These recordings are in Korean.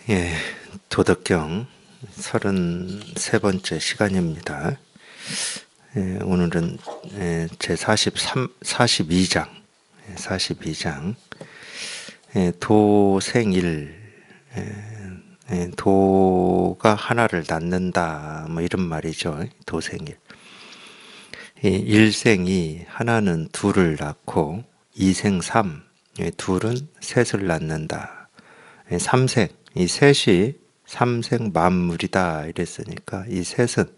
예, 도덕경 33번째 시간입니다. 오늘은 제 42장, 42장, 도생일, 도가 하나를 낳는다, 뭐 이런 말이죠. 도생일. 일생이 하나는 둘을 낳고, 이생 삼, 둘은 셋을 낳는다. 삼생, 이 셋이 삼생 만물이다 이랬으니까 이 셋은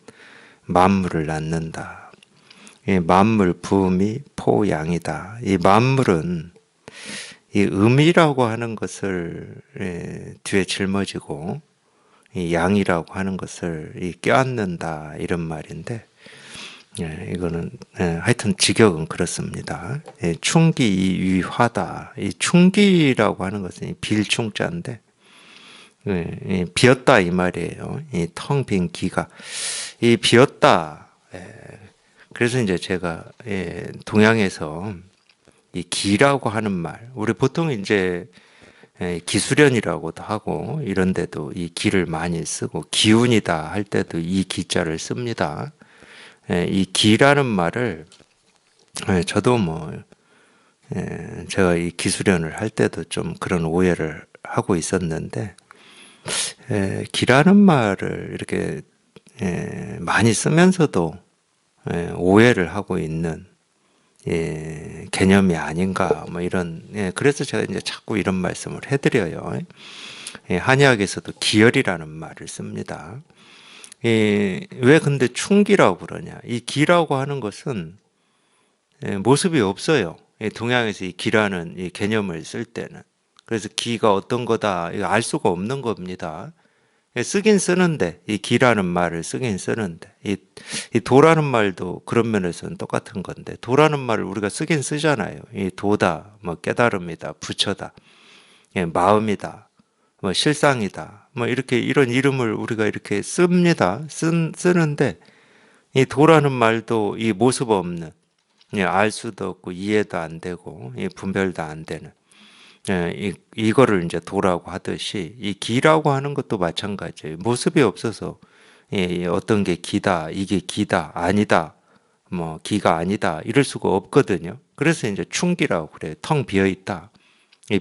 만물을 낳는다. 이 만물 부음이 포양이다. 이 만물은 이 음이라고 하는 것을 뒤에 짊어지고 이 양이라고 하는 것을 껴안는다 이런 말인데, 이거는 하여튼 직역은 그렇습니다. 충기위화다. 이 충기라고 하는 것은 빌충자인데, 비었다 이 말이에요. 이 텅 빈 기가 이 비었다. 그래서 이제 제가 동양에서 이 기라고 하는 말, 우리 보통 이제 기수련이라고도 하고 이런 데도 이 기를 많이 쓰고 기운이다 할 때도 이 기자를 씁니다. 이 기라는 말을 저도 뭐 제가 이 기수련을 할 때도 좀 그런 오해를 하고 있었는데, 기라는 말을 이렇게 많이 쓰면서도 오해를 하고 있는 개념이 아닌가 뭐 이런, 그래서 제가 이제 자꾸 이런 말씀을 해드려요. 한의학에서도 기열이라는 말을 씁니다. 왜 근데 충기라고 그러냐? 이 기라고 하는 것은 모습이 없어요. 동양에서 이 기라는 이 개념을 쓸 때는. 그래서 기가 어떤 거다 이거 알 수가 없는 겁니다. 쓰긴 쓰는데, 이 기라는 말을 쓰긴 쓰는데, 이 도라는 말도 그런 면에서는 똑같은 건데, 도라는 말을 우리가 쓰긴 쓰잖아요. 이 도다, 뭐 깨달음이다, 부처다, 마음이다, 뭐 실상이다, 뭐 이렇게 이런 이름을 우리가 이렇게 씁니다. 쓰는데, 이 도라는 말도 이 모습 없는, 알 수도 없고 이해도 안 되고 분별도 안 되는, 이거를 이제 도라고 하듯이 이 기라고 하는 것도 마찬가지예요. 모습이 없어서 어떤 게 기다, 이게 기다, 아니다, 뭐 기가 아니다 이럴 수가 없거든요. 그래서 이제 충기라고 그래요. 텅 비어 있다,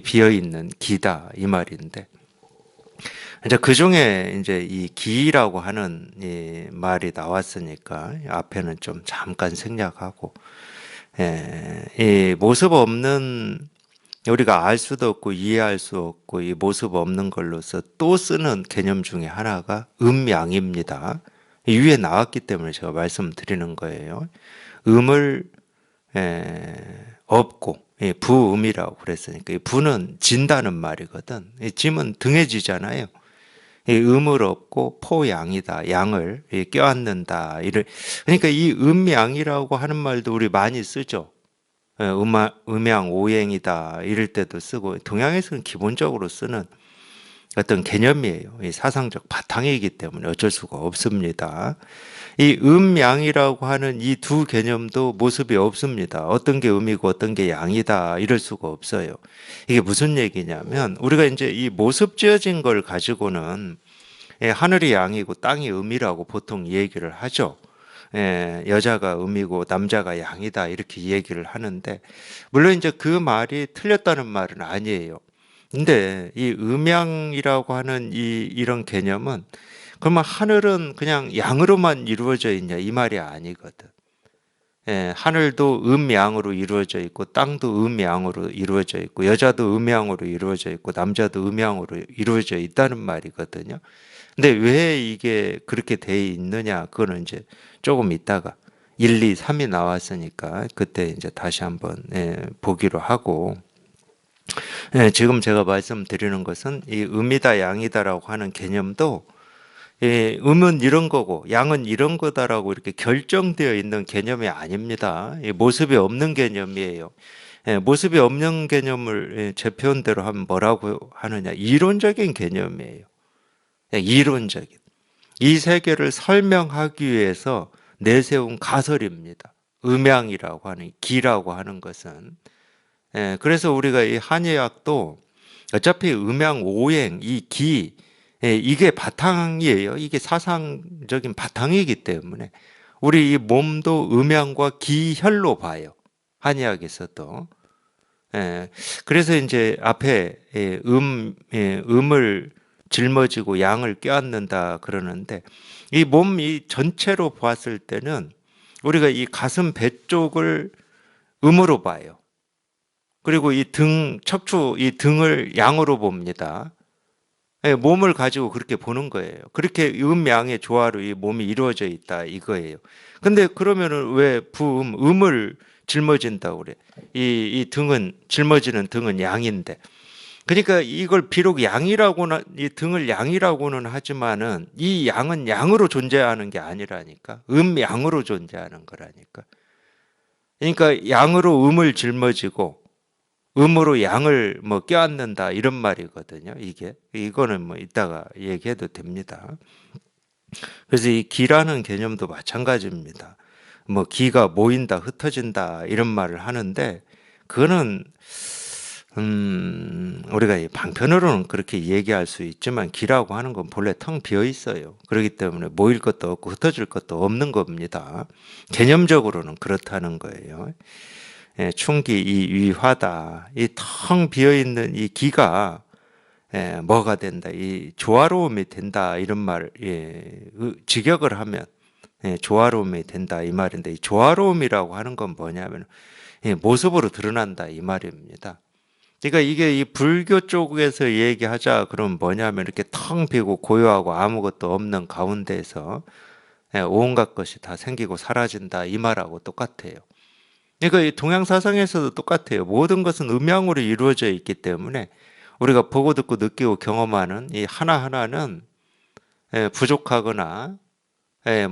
비어 있는 기다 이 말인데, 이제 그 중에 이제 이 기라고 하는 이 말이 나왔으니까 앞에는 좀 잠깐 생략하고, 이 모습 없는, 우리가 알 수도 없고 이해할 수 없고 이 모습 없는 걸로서 또 쓰는 개념 중에 하나가 음양입니다. 위에 나왔기 때문에 제가 말씀드리는 거예요. 음을 없고, 부음이라고 그랬으니까 이 부는 진다는 말이거든. 이 짐은 등에 지잖아요. 이 음을 얻고 포양이다. 양을 껴안는다. 그러니까 이 음양이라고 하는 말도 우리 많이 쓰죠. 음양 오행이다 이럴 때도 쓰고, 동양에서는 기본적으로 쓰는 어떤 개념이에요. 이 사상적 바탕이기 때문에 어쩔 수가 없습니다. 이 음양이라고 하는 이 두 개념도 모습이 없습니다. 어떤 게 음이고 어떤 게 양이다 이럴 수가 없어요. 이게 무슨 얘기냐면, 우리가 이제 이 모습 지어진 걸 가지고는 하늘이 양이고 땅이 음이라고 보통 얘기를 하죠. 여자가 음이고 남자가 양이다 이렇게 얘기를 하는데, 물론 이제 그 말이 틀렸다는 말은 아니에요. 근데 이 음양이라고 하는 이런 개념은, 그러면 하늘은 그냥 양으로만 이루어져 있냐 이 말이 아니거든. 하늘도 음양으로 이루어져 있고 땅도 음양으로 이루어져 있고 여자도 음양으로 이루어져 있고 남자도 음양으로 이루어져 있다는 말이거든요. 근데 왜 이게 그렇게 돼 있느냐? 그거는 이제 조금 있다가 1, 2, 3이 나왔으니까 그때 이제 다시 한번 보기로 하고, 지금 제가 말씀드리는 것은 이 음이다 양이다라고 하는 개념도, 음은 이런 거고 양은 이런 거다라고 이렇게 결정되어 있는 개념이 아닙니다. 모습이 없는 개념이에요. 모습이 없는 개념을 제 표현대로 하면 뭐라고 하느냐? 이론적인 개념이에요. 이론적인. 이 세계를 설명하기 위해서 내세운 가설입니다. 음양이라고 하는, 기라고 하는 것은. 그래서 우리가 이 한의학도 어차피 음양 오행, 이 기, 이게 바탕이에요. 이게 사상적인 바탕이기 때문에 우리 이 몸도 음양과 기혈로 봐요. 한의학에서도. 예, 그래서 이제 앞에 음을 짊어지고 양을 껴안는다 그러는데 이 몸 이 전체로 보았을 때는 우리가 이 가슴 배 쪽을 음으로 봐요. 그리고 이 등, 척추 이 등을 양으로 봅니다. 예, 몸을 가지고 그렇게 보는 거예요. 그렇게 음양의 조화로 이 몸이 이루어져 있다 이거예요. 근데 그러면은 왜 음을 짊어진다고 그래? 이 등은 짊어지는 등은 양인데. 그러니까 이걸 비록 양이라고는 이 등을 양이라고는 하지만은 이 양은 양으로 존재하는 게 아니라니까. 음양으로 존재하는 거라니까. 그러니까 양으로 음을 짊어지고 음으로 양을 뭐 껴안는다 이런 말이거든요. 이거는 뭐 이따가 얘기해도 됩니다. 그래서 이 기라는 개념도 마찬가지입니다. 뭐 기가 모인다, 흩어진다 이런 말을 하는데 그거는 우리가 이 방편으로는 그렇게 얘기할 수 있지만 기라고 하는 건 본래 텅 비어 있어요. 그렇기 때문에 모일 것도 없고 흩어질 것도 없는 겁니다. 개념적으로는 그렇다는 거예요. 충기 이 위화다. 이 텅 비어 있는 이 기가 뭐가 된다. 이 조화로움이 된다. 이런 말, 직역을 하면 조화로움이 된다. 이 말인데 이 조화로움이라고 하는 건 뭐냐면 모습으로 드러난다. 이 말입니다. 그러니까 이게 이 불교 쪽에서 얘기하자 그러면 뭐냐면 이렇게 텅 비고 고요하고 아무것도 없는 가운데에서 온갖 것이 다 생기고 사라진다. 이 말하고 똑같아요. 그러니까 이 동양 사상에서도 똑같아요. 모든 것은 음양으로 이루어져 있기 때문에 우리가 보고 듣고 느끼고 경험하는 이 하나하나는 부족하거나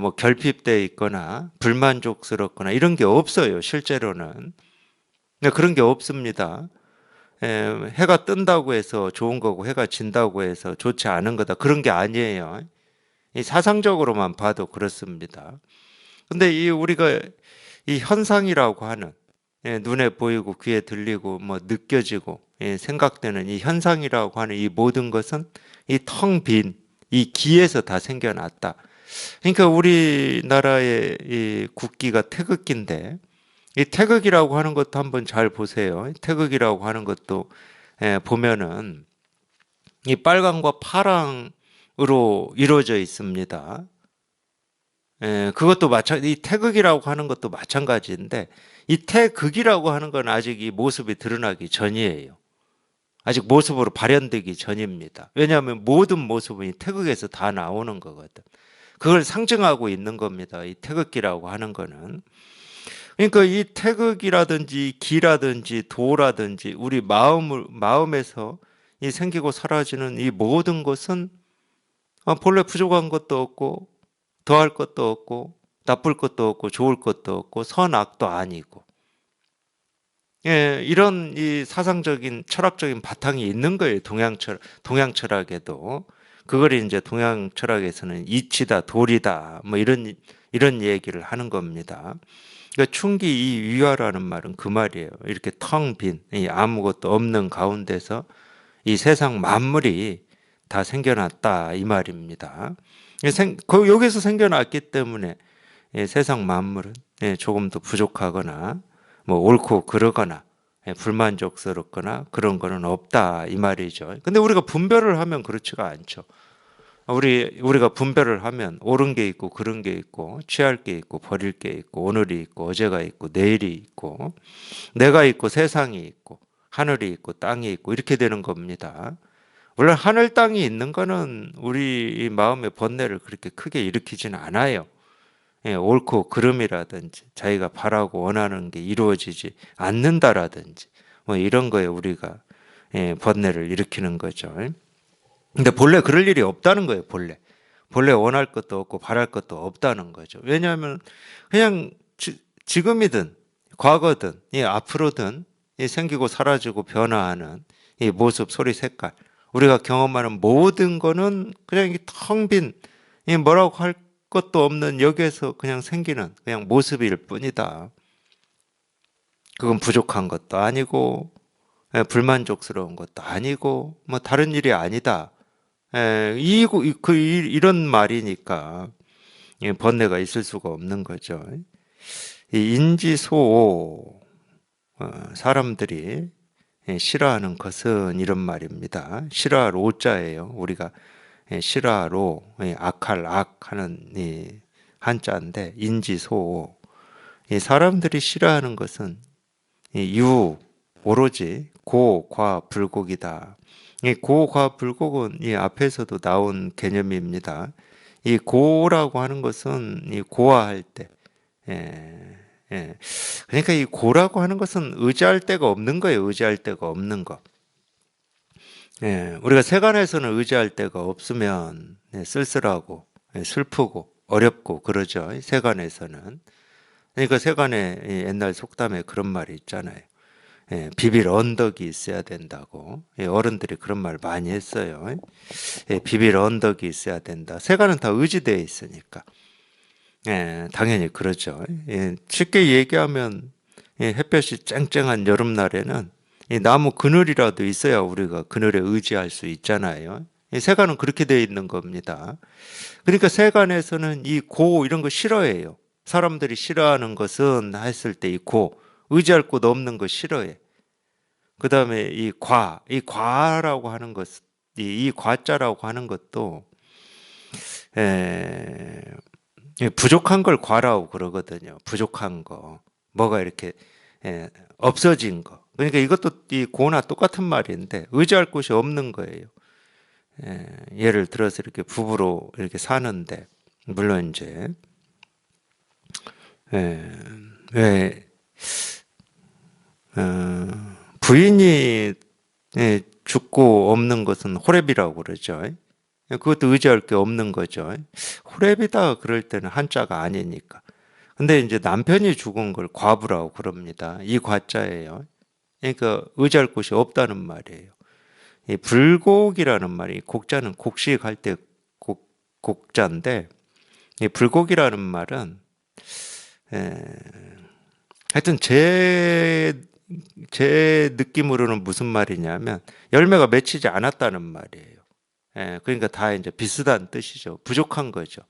뭐 결핍되어 있거나 불만족스럽거나 이런 게 없어요. 실제로는. 그런 게 없습니다. 해가 뜬다고 해서 좋은 거고 해가 진다고 해서 좋지 않은 거다. 그런 게 아니에요. 이 사상적으로만 봐도 그렇습니다. 근데 이 우리가 이 현상이라고 하는 눈에 보이고 귀에 들리고 뭐 느껴지고 생각되는 이 현상이라고 하는 이 모든 것은 이 텅 빈 이 기에서 다 생겨났다. 그러니까 우리나라의 이 국기가 태극기인데 이 태극이라고 하는 것도 한번 잘 보세요. 태극이라고 하는 것도 보면은 이 빨강과 파랑으로 이루어져 있습니다. 그것도 이 태극이라고 하는 것도 마찬가지인데 이 태극이라고 하는 건 아직 이 모습이 드러나기 전이에요. 아직 모습으로 발현되기 전입니다. 왜냐하면 모든 모습은 이 태극에서 다 나오는 거거든. 그걸 상징하고 있는 겁니다. 이 태극기라고 하는 거는. 그러니까 이 태극이라든지 기라든지 도라든지 우리 마음에서 이 생기고 사라지는 이 모든 것은 본래 부족한 것도 없고 더할 것도 없고 나쁠 것도 없고 좋을 것도 없고 선악도 아니고 이런 이 사상적인 철학적인 바탕이 있는 거예요. 동양 철학에도 그걸 이제 동양 철학에서는 이치다 도리다 뭐 이런 얘기를 하는 겁니다. 그러니까 충기 이 위화라는 말은 그 말이에요. 이렇게 텅 빈 아무것도 없는 가운데서 이 세상 만물이 다 생겨났다 이 말입니다. 여기서 생겨났기 때문에 세상 만물은 조금 더 부족하거나 뭐 옳고 그러거나 불만족스럽거나 그런 거는 없다 이 말이죠. 근데 우리가 분별을 하면 그렇지가 않죠. 우리가 분별을 하면 옳은 게 있고 그런 게 있고 취할 게 있고 버릴 게 있고 오늘이 있고 어제가 있고 내일이 있고 내가 있고 세상이 있고 하늘이 있고 땅이 있고 이렇게 되는 겁니다. 물론 하늘 땅이 있는 거는 우리 마음의 번뇌를 그렇게 크게 일으키지는 않아요. 옳고 그름이라든지 자기가 바라고 원하는 게 이루어지지 않는다라든지 뭐 이런 거에 우리가 번뇌를 일으키는 거죠. 근데 본래 그럴 일이 없다는 거예요. 본래 원할 것도 없고 바랄 것도 없다는 거죠. 왜냐하면 그냥 지금이든 과거든 앞으로든 생기고 사라지고 변화하는 이 모습, 소리, 색깔 우리가 경험하는 모든 거는 그냥 텅 빈 뭐라고 할 것도 없는 여기에서 그냥 생기는 그냥 모습일 뿐이다. 그건 부족한 것도 아니고 불만족스러운 것도 아니고 뭐 다른 일이 아니다. 이런 말이니까 번뇌가 있을 수가 없는 거죠. 이 인지소오, 사람들이 싫어하는 것은 이런 말입니다. 싫어할 오자예요. 우리가 싫어로 악할 악하는 이 한자인데 인지소오. 이 사람들이 싫어하는 것은 유 오로지 고과불곡이다. 이 고과불곡은 이 앞에서도 나온 개념입니다. 이 고라고 하는 것은 이 고아할 때, 예, 예. 그러니까 이 고라고 하는 것은 의지할 데가 없는 거예요. 의지할 데가 없는 거. 예, 우리가 세간에서는 의지할 데가 없으면 쓸쓸하고 슬프고 어렵고 그러죠. 세간에서는. 그러니까 세간에 옛날 속담에 그런 말이 있잖아요. 비빌 언덕이 있어야 된다고. 어른들이 그런 말 많이 했어요. 비빌 언덕이 있어야 된다. 세간은 다 의지되어 있으니까. 당연히 그러죠. 쉽게 얘기하면 햇볕이 쨍쨍한 여름날에는 이 나무 그늘이라도 있어야 우리가 그늘에 의지할 수 있잖아요. 세간은 그렇게 되어 있는 겁니다. 그러니까 세간에서는 이 고 이런 거 싫어해요. 사람들이 싫어하는 것은 했을 때 이 고, 의지할 곳 없는 거 싫어해. 그 다음에 이 과라고 하는 것, 이 과자라고 하는 것도, 에, 부족한 걸 과라고 그러거든요. 부족한 거. 뭐가 이렇게, 없어진 거. 그러니까 이것도 이 고나 똑같은 말인데, 의지할 곳이 없는 거예요. 예를 들어서 이렇게 부부로 이렇게 사는데, 물론 이제, 왜, 부인이 죽고 없는 것은 호랩이라고 그러죠. 그것도 의지할 게 없는 거죠. 호랩이다 그럴 때는 한자가 아니니까. 근데 이제 남편이 죽은 걸 과부라고 그럽니다. 이 과자예요. 그러니까 의지할 곳이 없다는 말이에요. 이 불곡이라는 말이 곡자는 곡식할 때 곡자인데 이 불곡이라는 말은 하여튼 제 느낌으로는 무슨 말이냐면 열매가 맺히지 않았다는 말이에요. 그러니까 다 이제 비슷한 뜻이죠. 부족한 거죠.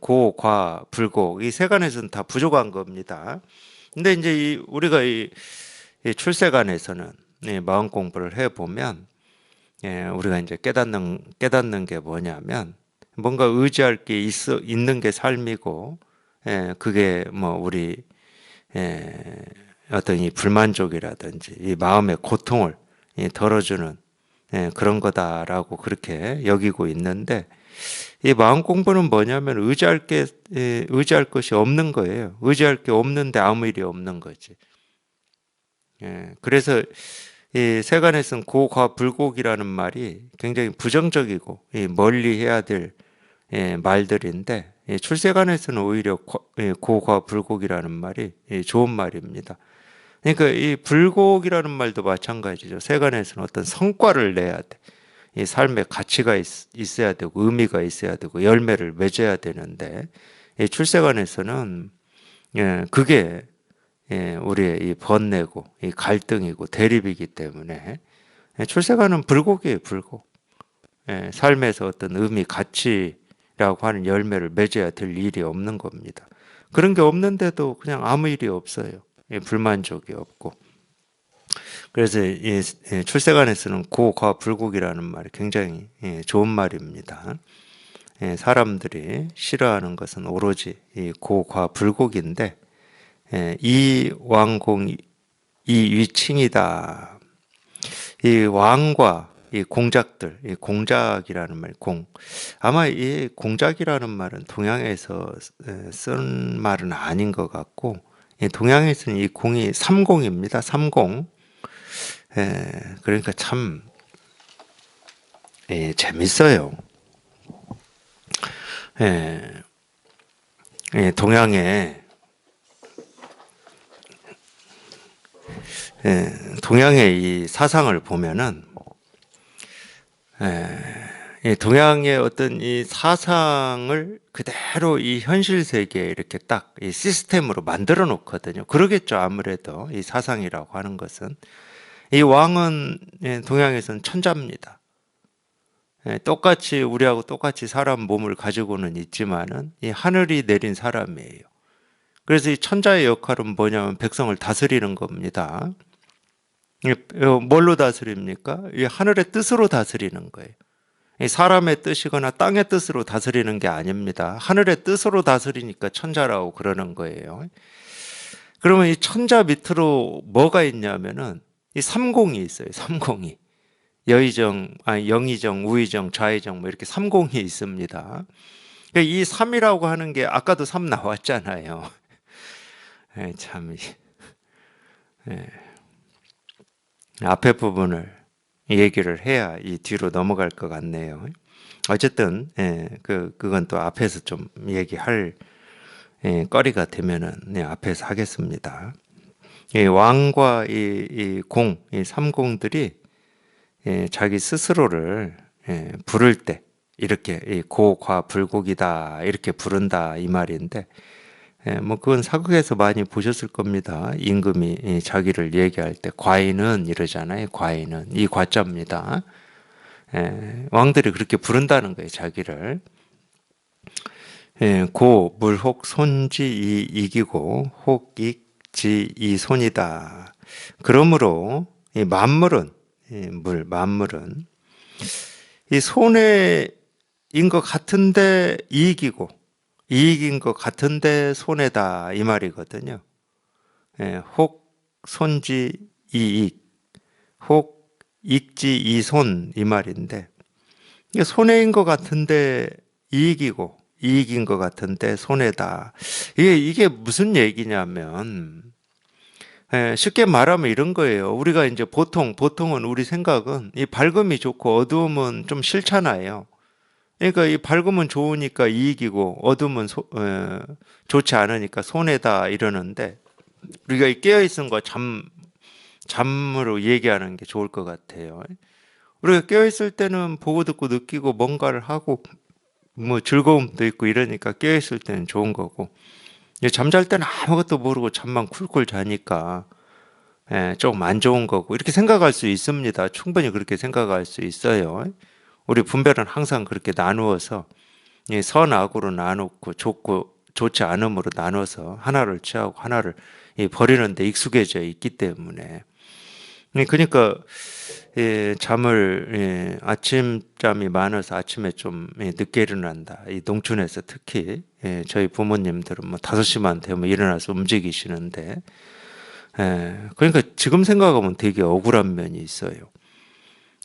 고, 과, 불고 이 세간에서는 다 부족한 겁니다. 근데 이제 우리가 이 출세간에서는 마음 공부를 해 보면 우리가 이제 깨닫는 게 뭐냐면 뭔가 의지할 게 있는 게 삶이고 그게 뭐 우리 어떤 이 불만족이라든지 이 마음의 고통을 덜어주는 그런 거다라고 그렇게 여기고 있는데 이 마음 공부는 뭐냐면 의지할 것이 없는 거예요. 의지할 게 없는데 아무 일이 없는 거지. 그래서 이 세간에서는 고과불곡이라는 말이 굉장히 부정적이고 멀리 해야 될 말들인데 출세간에서는 오히려 고과불곡이라는 말이 좋은 말입니다. 그러니까 이 불곡이라는 말도 마찬가지죠. 세간에서는 어떤 성과를 내야 돼. 이 삶에 가치가 있어야 되고 의미가 있어야 되고 열매를 맺어야 되는데 이 출세간에서는 그게 우리의 이 번뇌고 이 갈등이고 대립이기 때문에 출세간은 불곡이에요. 불곡. 삶에서 어떤 의미 가치라고 하는 열매를 맺어야 될 일이 없는 겁니다. 그런 게 없는데도 그냥 아무 일이 없어요. 불만족이 없고. 그래서 이 출세간에서는 고과 불곡이라는 말이 굉장히 좋은 말입니다. 사람들이 싫어하는 것은 오로지 이 고과 불곡인데 이 왕공 이 위칭이다. 이 왕과 이 공작들, 이 공작이라는 말, 아마 이 공작이라는 말은 동양에서 쓴 말은 아닌 것 같고 동양에서는 이 공이 삼공입니다. 삼공. 그러니까 참 재밌어요. 동양의 이 사상을 보면은 이 동양의 어떤 이 사상을 그대로 이 현실 세계에 이렇게 딱 이 시스템으로 만들어 놓거든요. 그러겠죠. 아무래도 이 사상이라고 하는 것은 이 왕은 동양에서는 천자입니다. 똑같이 우리하고 똑같이 사람 몸을 가지고는 있지만은 이 하늘이 내린 사람이에요. 그래서 이 천자의 역할은 뭐냐면 백성을 다스리는 겁니다. 뭘로 다스립니까? 이 하늘의 뜻으로 다스리는 거예요. 이 사람의 뜻이거나 땅의 뜻으로 다스리는 게 아닙니다. 하늘의 뜻으로 다스리니까 천자라고 그러는 거예요. 그러면 이 천자 밑으로 뭐가 있냐면은 이 삼공이 있어요. 삼공이. 영의정, 우의정, 좌의정 뭐 이렇게 삼공이 있습니다. 이 삼이라고 하는 게 아까도 삼 나왔잖아요. 참 앞에 부분을 얘기를 해야 이 뒤로 넘어갈 것 같네요. 어쨌든 그건 또 앞에서 좀 얘기할 거리가 되면은 앞에서 하겠습니다. 이 왕과 이 삼공들이 자기 스스로를 부를 때 이렇게 고과불국이다 이렇게 부른다 이 말인데 뭐 그건 사극에서 많이 보셨을 겁니다. 임금이 자기를 얘기할 때 과인은 이러잖아요. 과인은 이 과자입니다. 왕들이 그렇게 부른다는 거예요. 자기를 고 물혹 손지 이기고 혹익지 이 손이다. 그러므로 이 만물은 만물은 이 손해인 것 같은데 이익이고 이익인 것 같은데 손해다 이 말이거든요. 혹 손지 이익, 혹 익지 이손 이 말인데 이게 손해인 것 같은데 이익이고 이익인 것 같은데 손해다. 이게 무슨 얘기냐면 쉽게 말하면 이런 거예요. 우리가 이제 보통은 우리 생각은 이 밝음이 좋고 어두움은 좀 싫잖아요. 그러니까 이 밝음은 좋으니까 이익이고 어둠은 좋지 않으니까 손해다 이러는데 우리가 이 깨어있은 거 잠으로 얘기하는 게 좋을 것 같아요. 우리가 깨어있을 때는 보고 듣고 느끼고 뭔가를 하고 뭐 즐거움도 있고 이러니까 깨어있을 때는 좋은 거고 잠잘 때는 아무것도 모르고 잠만 쿨쿨 자니까 조금 안 좋은 거고 이렇게 생각할 수 있습니다. 충분히 그렇게 생각할 수 있어요. 우리 분별은 항상 그렇게 나누어서 선악으로 나누고 좋고 좋지 않음으로 나눠서 하나를 취하고 하나를 버리는 데 익숙해져 있기 때문에 그러니까 잠을 아침잠이 많아서 아침에 좀 늦게 일어난다. 이 농촌에서 특히 저희 부모님들은 뭐 5시만 되면 일어나서 움직이시는데 그러니까 지금 생각하면 되게 억울한 면이 있어요.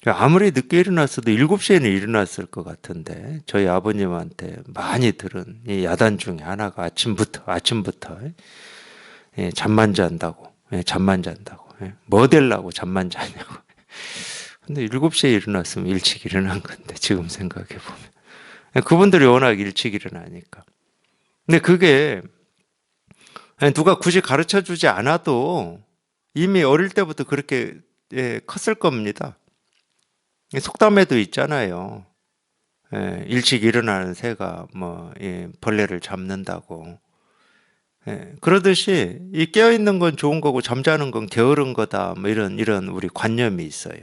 아무리 늦게 일어났어도 7시에는 일어났을 것 같은데 저희 아버님한테 많이 들은 이 야단 중에 하나가 아침부터 잠만 잔다고 뭐 되려고 잠만 자냐고. 근데 7시에 일어났으면 일찍 일어난 건데 지금 생각해 보면 그분들이 워낙 일찍 일어나니까. 근데 그게 누가 굳이 가르쳐 주지 않아도 이미 어릴 때부터 그렇게 컸을 겁니다. 속담에도 있잖아요. 일찍 일어나는 새가 뭐 벌레를 잡는다고. 그러듯이 이 깨어 있는 건 좋은 거고 잠자는 건 게으른 거다. 뭐 이런 우리 관념이 있어요.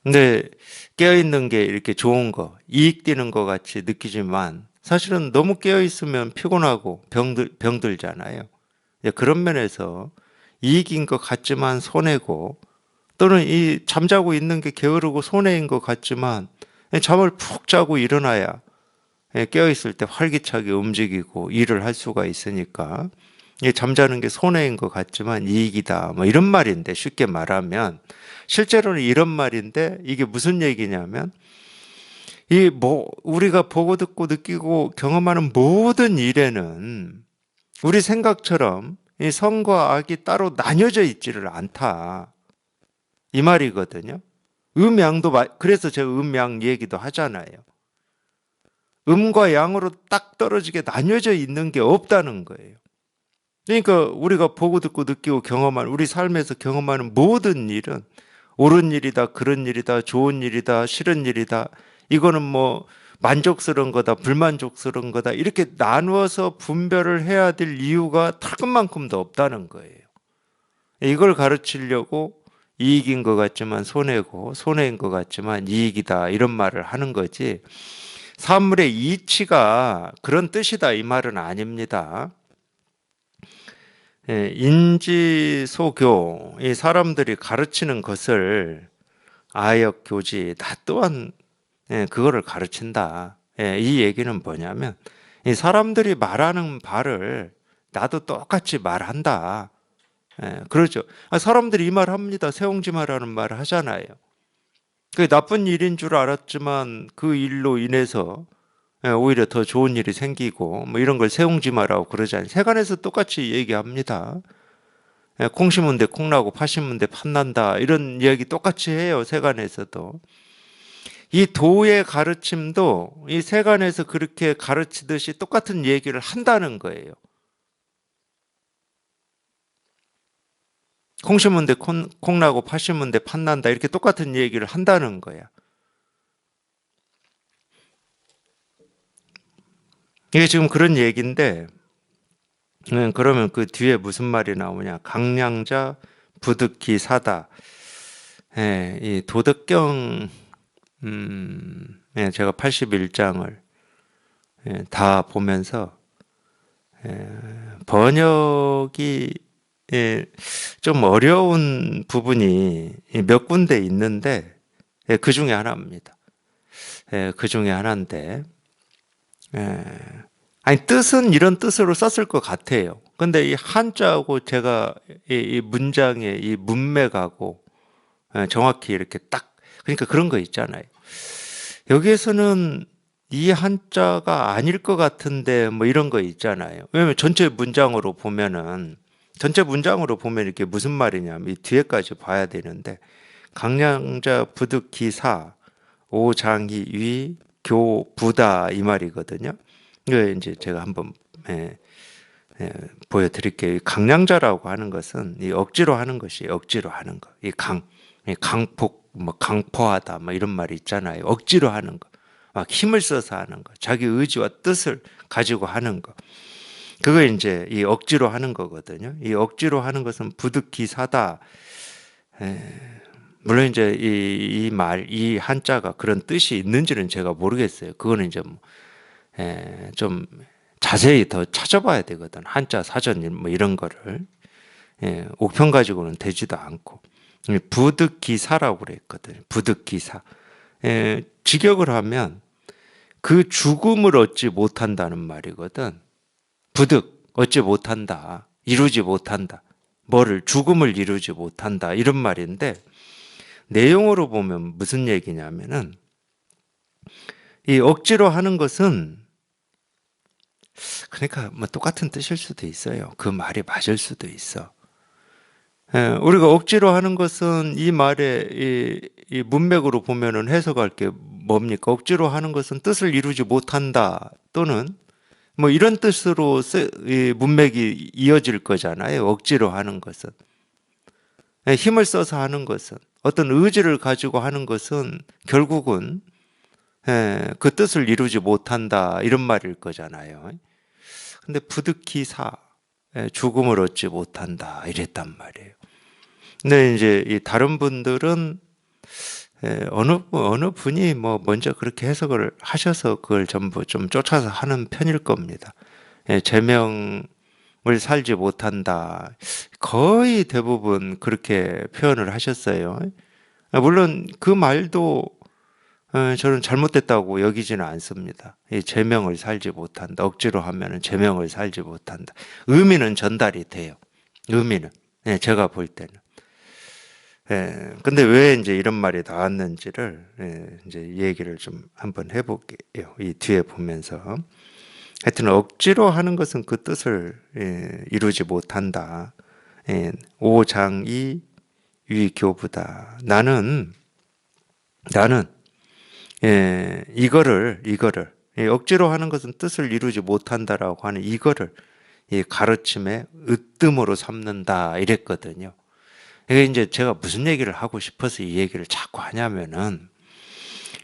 근데 깨어 있는 게 이렇게 좋은 거, 이익되는 것 같이 느끼지만 사실은 너무 깨어 있으면 피곤하고 병들잖아요. 그런 면에서 이익인 것 같지만 손해고 또는 이 잠자고 있는 게 게으르고 손해인 것 같지만 잠을 푹 자고 일어나야 깨어있을 때 활기차게 움직이고 일을 할 수가 있으니까 잠자는 게 손해인 것 같지만 이익이다 뭐 이런 말인데 쉽게 말하면 실제로는 이런 말인데 이게 무슨 얘기냐면 우리가 보고 듣고 느끼고 경험하는 모든 일에는 우리 생각처럼 이 선과 악이 따로 나뉘어져 있지를 않다 이 말이거든요. 그래서 제가 음양 얘기도 하잖아요. 음과 양으로 딱 떨어지게 나뉘어져 있는 게 없다는 거예요. 그러니까 우리가 보고 듣고 느끼고 경험하는 우리 삶에서 경험하는 모든 일은 옳은 일이다, 그런 일이다, 좋은 일이다, 싫은 일이다. 이거는 뭐 만족스러운 거다, 불만족스러운 거다. 이렇게 나누어서 분별을 해야 될 이유가 털끝만큼도 없다는 거예요. 이걸 가르치려고 이익인 것 같지만 손해고 손해인 것 같지만 이익이다 이런 말을 하는 거지 사물의 이치가 그런 뜻이다 이 말은 아닙니다. 예, 인지소교 이 사람들이 가르치는 것을 아역 교지 다 또한 그거를 가르친다. 이 얘기는 뭐냐면 이 사람들이 말하는 바를 나도 똑같이 말한다. 그렇죠. 사람들이 이 말 합니다. 세옹지마라는 말을 하잖아요. 그게 나쁜 일인 줄 알았지만 그 일로 인해서 오히려 더 좋은 일이 생기고 뭐 이런 걸 세옹지마라고 그러잖아요. 세간에서 똑같이 얘기합니다. 콩 심은 데 콩나고 팥 심은 데 팥난다 이런 이야기 똑같이 해요. 세간에서도. 이 도의 가르침도 이 세간에서 그렇게 가르치듯이 똑같은 얘기를 한다는 거예요. 콩 심은 데 콩 나고 팥 심은 데 팥 난다 이렇게 똑같은 얘기를 한다는 거야. 이게 지금 그런 얘기인데 그러면 그 뒤에 무슨 말이 나오냐? 강량자 부득히 사다. 이 도덕경 제가 81장을 다 보면서 번역이 좀 어려운 부분이 몇 군데 있는데 그 중에 하나입니다. 그 중에 하나인데 아니 뜻은 이런 뜻으로 썼을 것 같아요. 근데 이 한자하고 제가 이 문장의 이 문맥하고 정확히 이렇게 딱 그러니까 그런 거 있잖아요. 여기에서는 이 한자가 아닐 것 같은데 뭐 이런 거 있잖아요. 왜냐면 전체 문장으로 보면은 이렇게 무슨 말이냐면 이 뒤에까지 봐야 되는데 강량자 부득기사 오장이 위 교부다 이 말이거든요. 이거 이제 제가 한번 보여드릴게요. 강량자라고 하는 것은 이 억지로 하는 것이 억지로 하는 거. 이 강폭 뭐 강포하다 뭐 이런 말이 있잖아요. 억지로 하는 거. 막 힘을 써서 하는 거. 자기 의지와 뜻을 가지고 하는 거. 그거 이제 이 억지로 하는 거거든요. 이 억지로 하는 것은 부득이사다. 물론 이제 이 한자가 그런 뜻이 있는지는 제가 모르겠어요. 그거는 이제 좀 자세히 더 찾아봐야 되거든. 한자 사전 뭐 이런 거를. 옥편 가지고는 되지도 않고. 부득기사라고 그랬거든요. 부득기사. 직역을 하면 그 죽음을 얻지 못한다는 말이거든. 부득 얻지 못한다. 이루지 못한다. 뭐를 죽음을 이루지 못한다. 이런 말인데 내용으로 보면 무슨 얘기냐면은 이 억지로 하는 것은 그러니까 뭐 똑같은 뜻일 수도 있어요. 그 말이 맞을 수도 있어. 우리가 억지로 하는 것은 이 말의 이 문맥으로 보면은 해석할 게 뭡니까? 억지로 하는 것은 뜻을 이루지 못한다 또는 뭐 이런 뜻으로 이 문맥이 이어질 거잖아요. 억지로 하는 것은 힘을 써서 하는 것은 어떤 의지를 가지고 하는 것은 결국은 그 뜻을 이루지 못한다 이런 말일 거잖아요. 근데 부득이사 죽음을 얻지 못한다 이랬단 말이에요. 근데 이제 이 다른 분들은 어느 분이 뭐 먼저 그렇게 해석을 하셔서 그걸 전부 좀 쫓아서 하는 편일 겁니다. 제명을 살지 못한다. 거의 대부분 그렇게 표현을 하셨어요. 물론 그 말도 저는 잘못됐다고 여기지는 않습니다. 제명을 살지 못한다. 억지로 하면은 제명을 살지 못한다. 의미는 전달이 돼요. 의미는. 제가 볼 때는. 근데 왜 이제 이런 말이 나왔는지를 이제 얘기를 좀 한번 해볼게요. 이 뒤에 보면서. 하여튼 억지로 하는 것은 그 뜻을 이루지 못한다. 오장이 위교부다. 나는 이거를 억지로 하는 것은 뜻을 이루지 못한다라고 하는 이거를 이 가르침의 으뜸으로 삼는다 이랬거든요. 이게 이제 제가 무슨 얘기를 하고 싶어서 이 얘기를 자꾸 하냐면은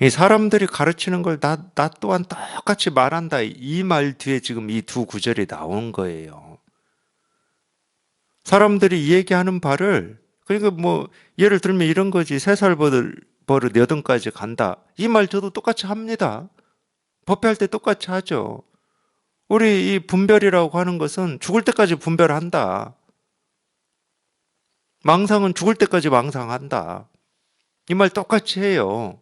이 사람들이 가르치는 걸 나 또한 똑같이 말한다 이 말 뒤에 지금 이 두 구절이 나온 거예요. 사람들이 얘기하는 바를 그러니까 뭐 예를 들면 이런 거지. 3살 버릇 8까지 간다. 이 말 저도 똑같이 합니다. 법회할 때 똑같이 하죠. 우리 이 분별이라고 하는 것은 죽을 때까지 분별한다. 망상은 죽을 때까지 망상한다. 이 말 똑같이 해요.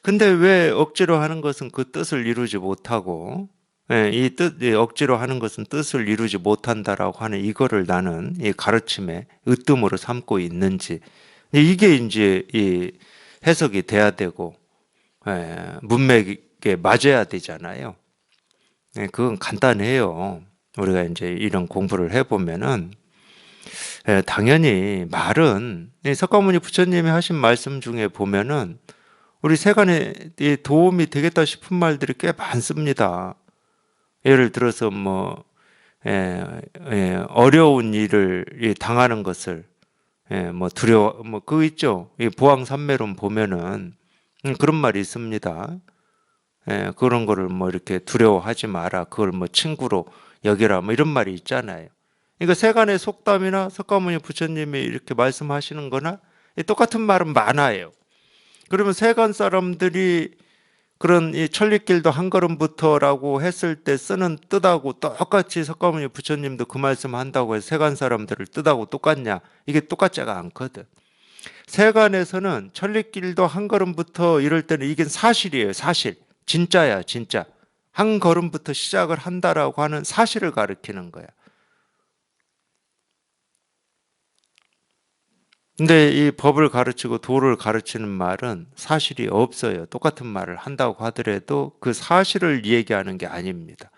근데 왜 억지로 하는 것은 그 뜻을 이루지 못하고, 억지로 하는 것은 뜻을 이루지 못한다라고 하는 이거를 나는 이 가르침의 으뜸으로 삼고 있는지, 이게 이제 이 해석이 돼야 되고, 문맥에 맞아야 되잖아요. 그건 간단해요. 우리가 이제 이런 공부를 해보면은, 당연히 말은, 석가모니 부처님이 하신 말씀 중에 보면은, 우리 세간에 도움이 되겠다 싶은 말들이 꽤 많습니다. 예를 들어서 뭐 어려운 일을 당하는 것을 뭐 두려워 뭐 그거 있죠. 보왕산매론 보면은 그런 말이 있습니다. 그런 거를 뭐 이렇게 두려워하지 마라. 그걸 뭐 친구로 여기라. 뭐 이런 말이 있잖아요. 그러니까 세간의 속담이나 석가모니 부처님이 이렇게 말씀하시는 거나 똑같은 말은 많아요. 그러면 세간 사람들이 그런 이 천리길도 한 걸음부터라고 했을 때 쓰는 뜻하고 똑같이 석가모니 부처님도 그 말씀 한다고 해서 세간 사람들을 뜻하고 똑같냐? 이게 똑같지가 않거든. 세간에서는 천리길도 한 걸음부터 이럴 때는 이게 사실이에요. 사실. 진짜야, 진짜. 한 걸음부터 시작을 한다라고 하는 사실을 가리키는 거야. 근데 이 법을 가르치고 도를 가르치는 말은 사실이 없어요. 똑같은 말을 한다고 하더라도 그 사실을 얘기하는 게 아닙니다.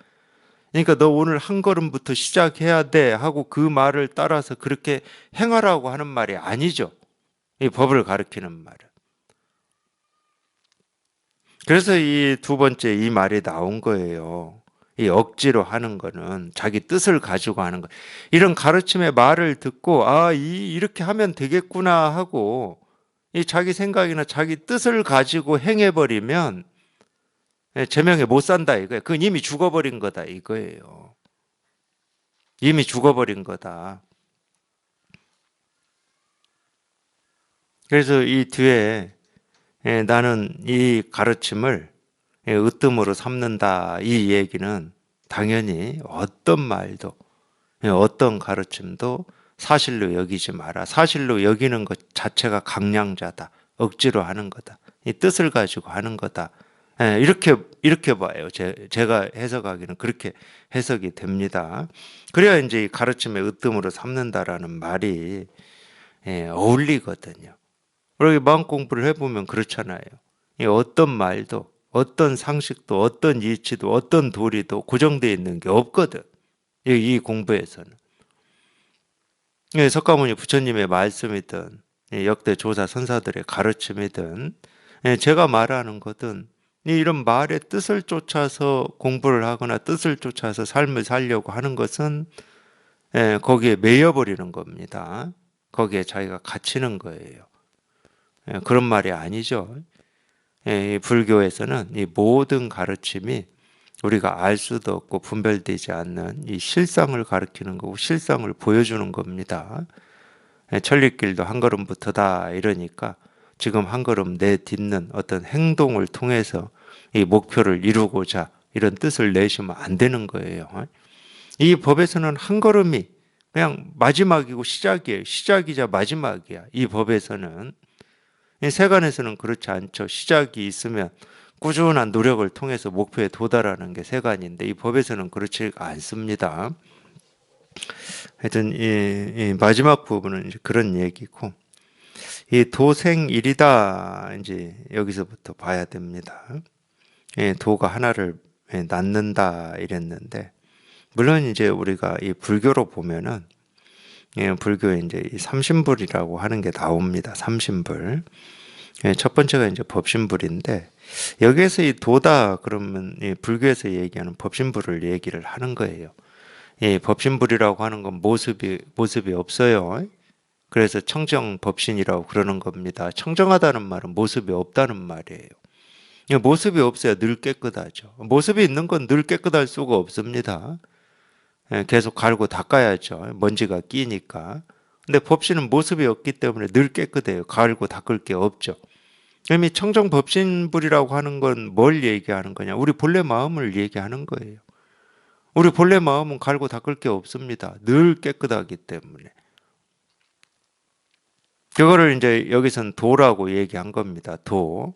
그러니까 너 오늘 한 걸음부터 시작해야 돼 하고 그 말을 따라서 그렇게 행하라고 하는 말이 아니죠. 이 법을 가르치는 말은. 그래서 이 두 번째 이 말이 나온 거예요. 이 억지로 하는 거는 자기 뜻을 가지고 하는 거. 이런 가르침의 말을 듣고 이렇게 하면 되겠구나 하고 이 자기 생각이나 자기 뜻을 가지고 행해버리면 제명에 못 산다 이거예요. 그건 이미 죽어버린 거다 이거예요. 이미 죽어버린 거다. 그래서 이 뒤에 나는 이 가르침을 으뜸으로 삼는다. 이 얘기는 당연히 어떤 말도, 어떤 가르침도 사실로 여기지 마라. 사실로 여기는 것 자체가 강량자다. 억지로 하는 거다. 이 뜻을 가지고 하는 거다. 이렇게 봐요. 제가 해석하기는 그렇게 해석이 됩니다. 그래야 이제 이 가르침의 으뜸으로 삼는다라는 말이 어울리거든요. 그러게 마음 공부를 해보면 그렇잖아요. 어떤 말도, 어떤 상식도, 어떤 이치도, 어떤 도리도 고정되어 있는 게 없거든. 이 공부에서는. 석가모니 부처님의 말씀이든, 역대 조사 선사들의 가르침이든, 제가 말하는 것은 이런 말의 뜻을 쫓아서 공부를 하거나 뜻을 쫓아서 삶을 살려고 하는 것은 거기에 매여버리는 겁니다. 거기에 자기가 갇히는 거예요. 그런 말이 아니죠. 이 불교에서는 이 모든 가르침이 우리가 알 수도 없고 분별되지 않는 이 실상을 가르치는 거고 실상을 보여주는 겁니다. 천리길도 한 걸음부터다 이러니까 지금 한 걸음 내딛는 어떤 행동을 통해서 이 목표를 이루고자 이런 뜻을 내시면 안 되는 거예요. 이 법에서는 한 걸음이 그냥 마지막이고 시작이에요. 시작이자 마지막이야. 이 법에서는. 세간에서는 그렇지 않죠. 시작이 있으면 꾸준한 노력을 통해서 목표에 도달하는 게 세간인데 이 법에서는 그렇지 않습니다. 하여튼 이 마지막 부분은 이제 그런 얘기고 이 도생일이다 이제 여기서부터 봐야 됩니다. 도가 하나를 낳는다 이랬는데 물론 이제 우리가 이 불교로 보면은 불교에 이제 이 삼신불이라고 하는 게 나옵니다. 삼신불. 첫 번째가 이제 법신불인데 여기에서 이 도다 그러면 이 불교에서 얘기하는 법신불을 얘기를 하는 거예요. 이 법신불이라고 하는 건 모습이 없어요. 그래서 청정법신이라고 그러는 겁니다. 청정하다는 말은 모습이 없다는 말이에요. 모습이 없어야 늘 깨끗하죠. 모습이 있는 건 늘 깨끗할 수가 없습니다. 계속 갈고 닦아야죠. 먼지가 끼니까. 근데 법신은 모습이 없기 때문에 늘 깨끗해요. 갈고 닦을 게 없죠. 그럼 이 청정법신불이라고 하는 건 뭘 얘기하는 거냐? 우리 본래 마음을 얘기하는 거예요. 우리 본래 마음은 갈고 닦을 게 없습니다. 늘 깨끗하기 때문에. 그거를 이제 여기선 도라고 얘기한 겁니다. 도.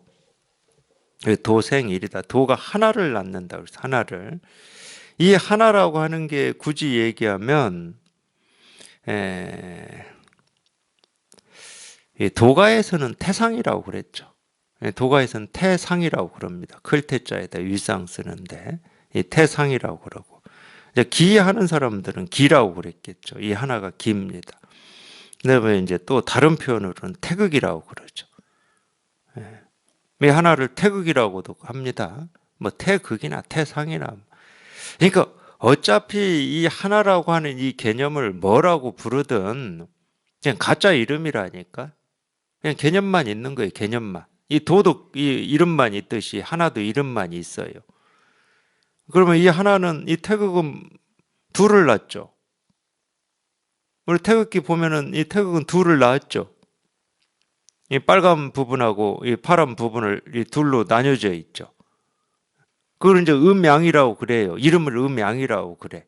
도생일이다. 도가 하나를 낳는다. 그래서 하나를. 이 하나라고 하는 게 굳이 얘기하면 도가에서는 태상이라고 그랬죠. 도가에서는 태상이라고 그럽니다. 클 태자에다 위상 쓰는데 이 태상이라고 그러고, 이제 기하는 사람들은 기라고 그랬겠죠. 이 하나가 기입니다. 그다음에 이제 또 다른 표현으로는 태극이라고 그러죠. 이 하나를 태극이라고도 합니다. 뭐 태극이나 태상이나. 그러니까 어차피 이 하나라고 하는 이 개념을 뭐라고 부르든 그냥 가짜 이름이라니까. 그냥 개념만 있는 거예요. 개념만. 이 도도 이 이름만 있듯이 하나도 이름만 있어요. 그러면 이 하나는, 이 태극은 둘을 낳죠. 우리 태극기 보면은 이 태극은 둘을 낳았죠. 이 빨간 부분하고 이 파란 부분을 이 둘로 나뉘어져 있죠. 그걸 이제 음양이라고 그래요. 이름을 음양이라고 그래.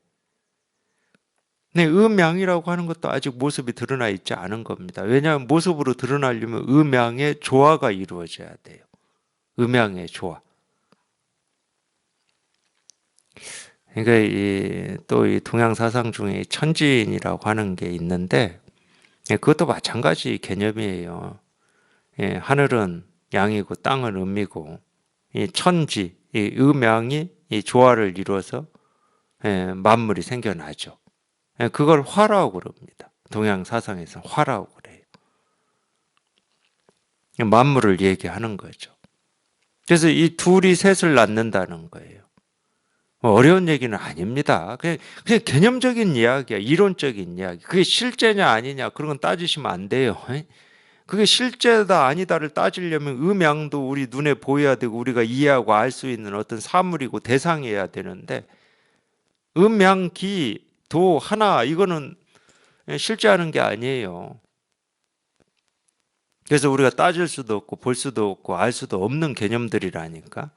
근데 음양이라고 하는 것도 아직 모습이 드러나 있지 않은 겁니다. 왜냐하면 모습으로 드러나려면 음양의 조화가 이루어져야 돼요. 음양의 조화. 그러니까 또 이 동양 사상 중에 천지인이라고 하는 게 있는데, 그것도 마찬가지 개념이에요. 하늘은 양이고 땅은 음이고, 이 천지, 이 음양이 이 조화를 이루어서 만물이 생겨나죠. 그걸 화라고 그럽니다. 동양 사상에서 화라고 그래요. 만물을 얘기하는 거죠. 그래서 이 둘이 셋을 낳는다는 거예요. 뭐 어려운 얘기는 아닙니다. 그냥 개념적인 이야기야. 이론적인 이야기. 그게 실제냐 아니냐 그런 건 따지시면 안 돼요. 그게 실제다 아니다를 따지려면 음양도 우리 눈에 보여야 되고 우리가 이해하고 알 수 있는 어떤 사물이고 대상이어야 되는데, 음양, 기, 도, 하나, 이거는 실제하는 게 아니에요. 그래서 우리가 따질 수도 없고 볼 수도 없고 알 수도 없는 개념들이라니까.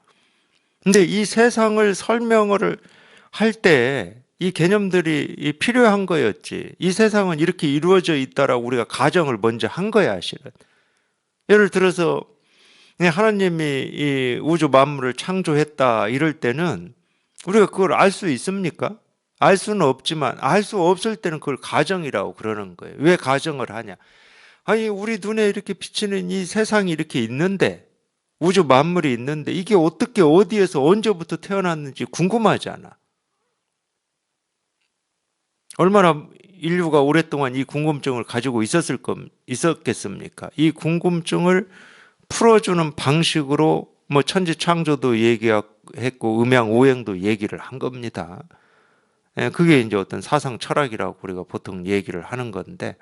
근데 이 세상을 설명을 할 때 이 개념들이 필요한 거였지. 이 세상은 이렇게 이루어져 있다라고 우리가 가정을 먼저 한 거야, 실은. 예를 들어서 하나님이 이 우주 만물을 창조했다 이럴 때는 우리가 그걸 알 수 있습니까? 알 수는 없지만, 알 수 없을 때는 그걸 가정이라고 그러는 거예요. 왜 가정을 하냐? 아니, 우리 눈에 이렇게 비치는 이 세상이 이렇게 있는데, 우주 만물이 있는데 이게 어떻게 어디에서 언제부터 태어났는지 궁금하잖아. 얼마나 인류가 오랫동안 이 궁금증을 가지고 있었겠습니까? 이 궁금증을 풀어주는 방식으로 뭐 천지창조도 얘기했고 음양 오행도 얘기를 한 겁니다. 그게 이제 어떤 사상 철학이라고 우리가 보통 얘기를 하는 건데,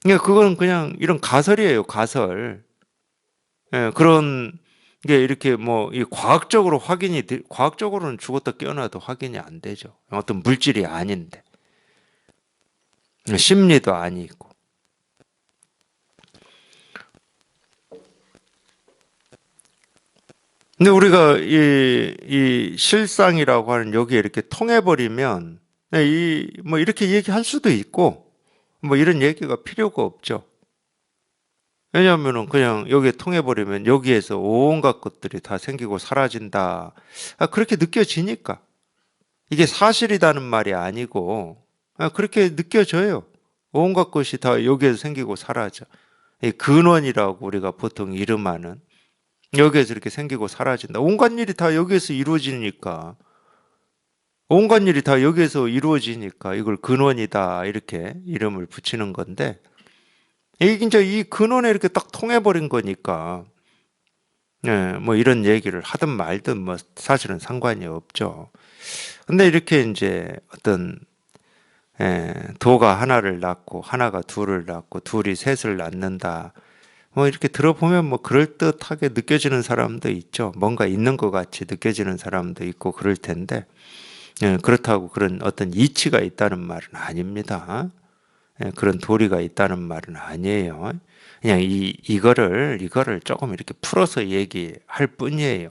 그건 그냥 이런 가설이에요, 가설. 그런 게 이렇게 뭐 이 과학적으로는 죽었다 깨어나도 확인이 안 되죠. 어떤 물질이 아닌데, 심리도 아니고. 근데 우리가 이 실상이라고 하는 여기에 이렇게 통해버리면 뭐 이렇게 얘기할 수도 있고 뭐 이런 얘기가 필요가 없죠. 왜냐하면은 그냥 여기에 통해버리면 여기에서 온갖 것들이 다 생기고 사라진다. 그렇게 느껴지니까. 이게 사실이라는 말이 아니고 그렇게 느껴져요. 온갖 것이 다 여기에서 생기고 사라져. 이 근원이라고 우리가 보통 이름하는, 여기에서 이렇게 생기고 사라진다. 온갖 일이 다 여기에서 이루어지니까. 온갖 일이 다 여기에서 이루어지니까 이걸 근원이다 이렇게 이름을 붙이는 건데, 이게 이제 이 근원에 이렇게 딱 통해버린 거니까, 뭐 이런 얘기를 하든 말든 뭐 사실은 상관이 없죠. 근데 이렇게 이제 어떤 도가 하나를 낳고 하나가 둘을 낳고 둘이 셋을 낳는다. 뭐 이렇게 들어보면 뭐 그럴듯하게 느껴지는 사람도 있죠. 뭔가 있는 것 같이 느껴지는 사람도 있고 그럴 텐데, 그렇다고 그런 어떤 이치가 있다는 말은 아닙니다. 그런 도리가 있다는 말은 아니에요. 그냥 이거를 조금 이렇게 풀어서 얘기할 뿐이에요.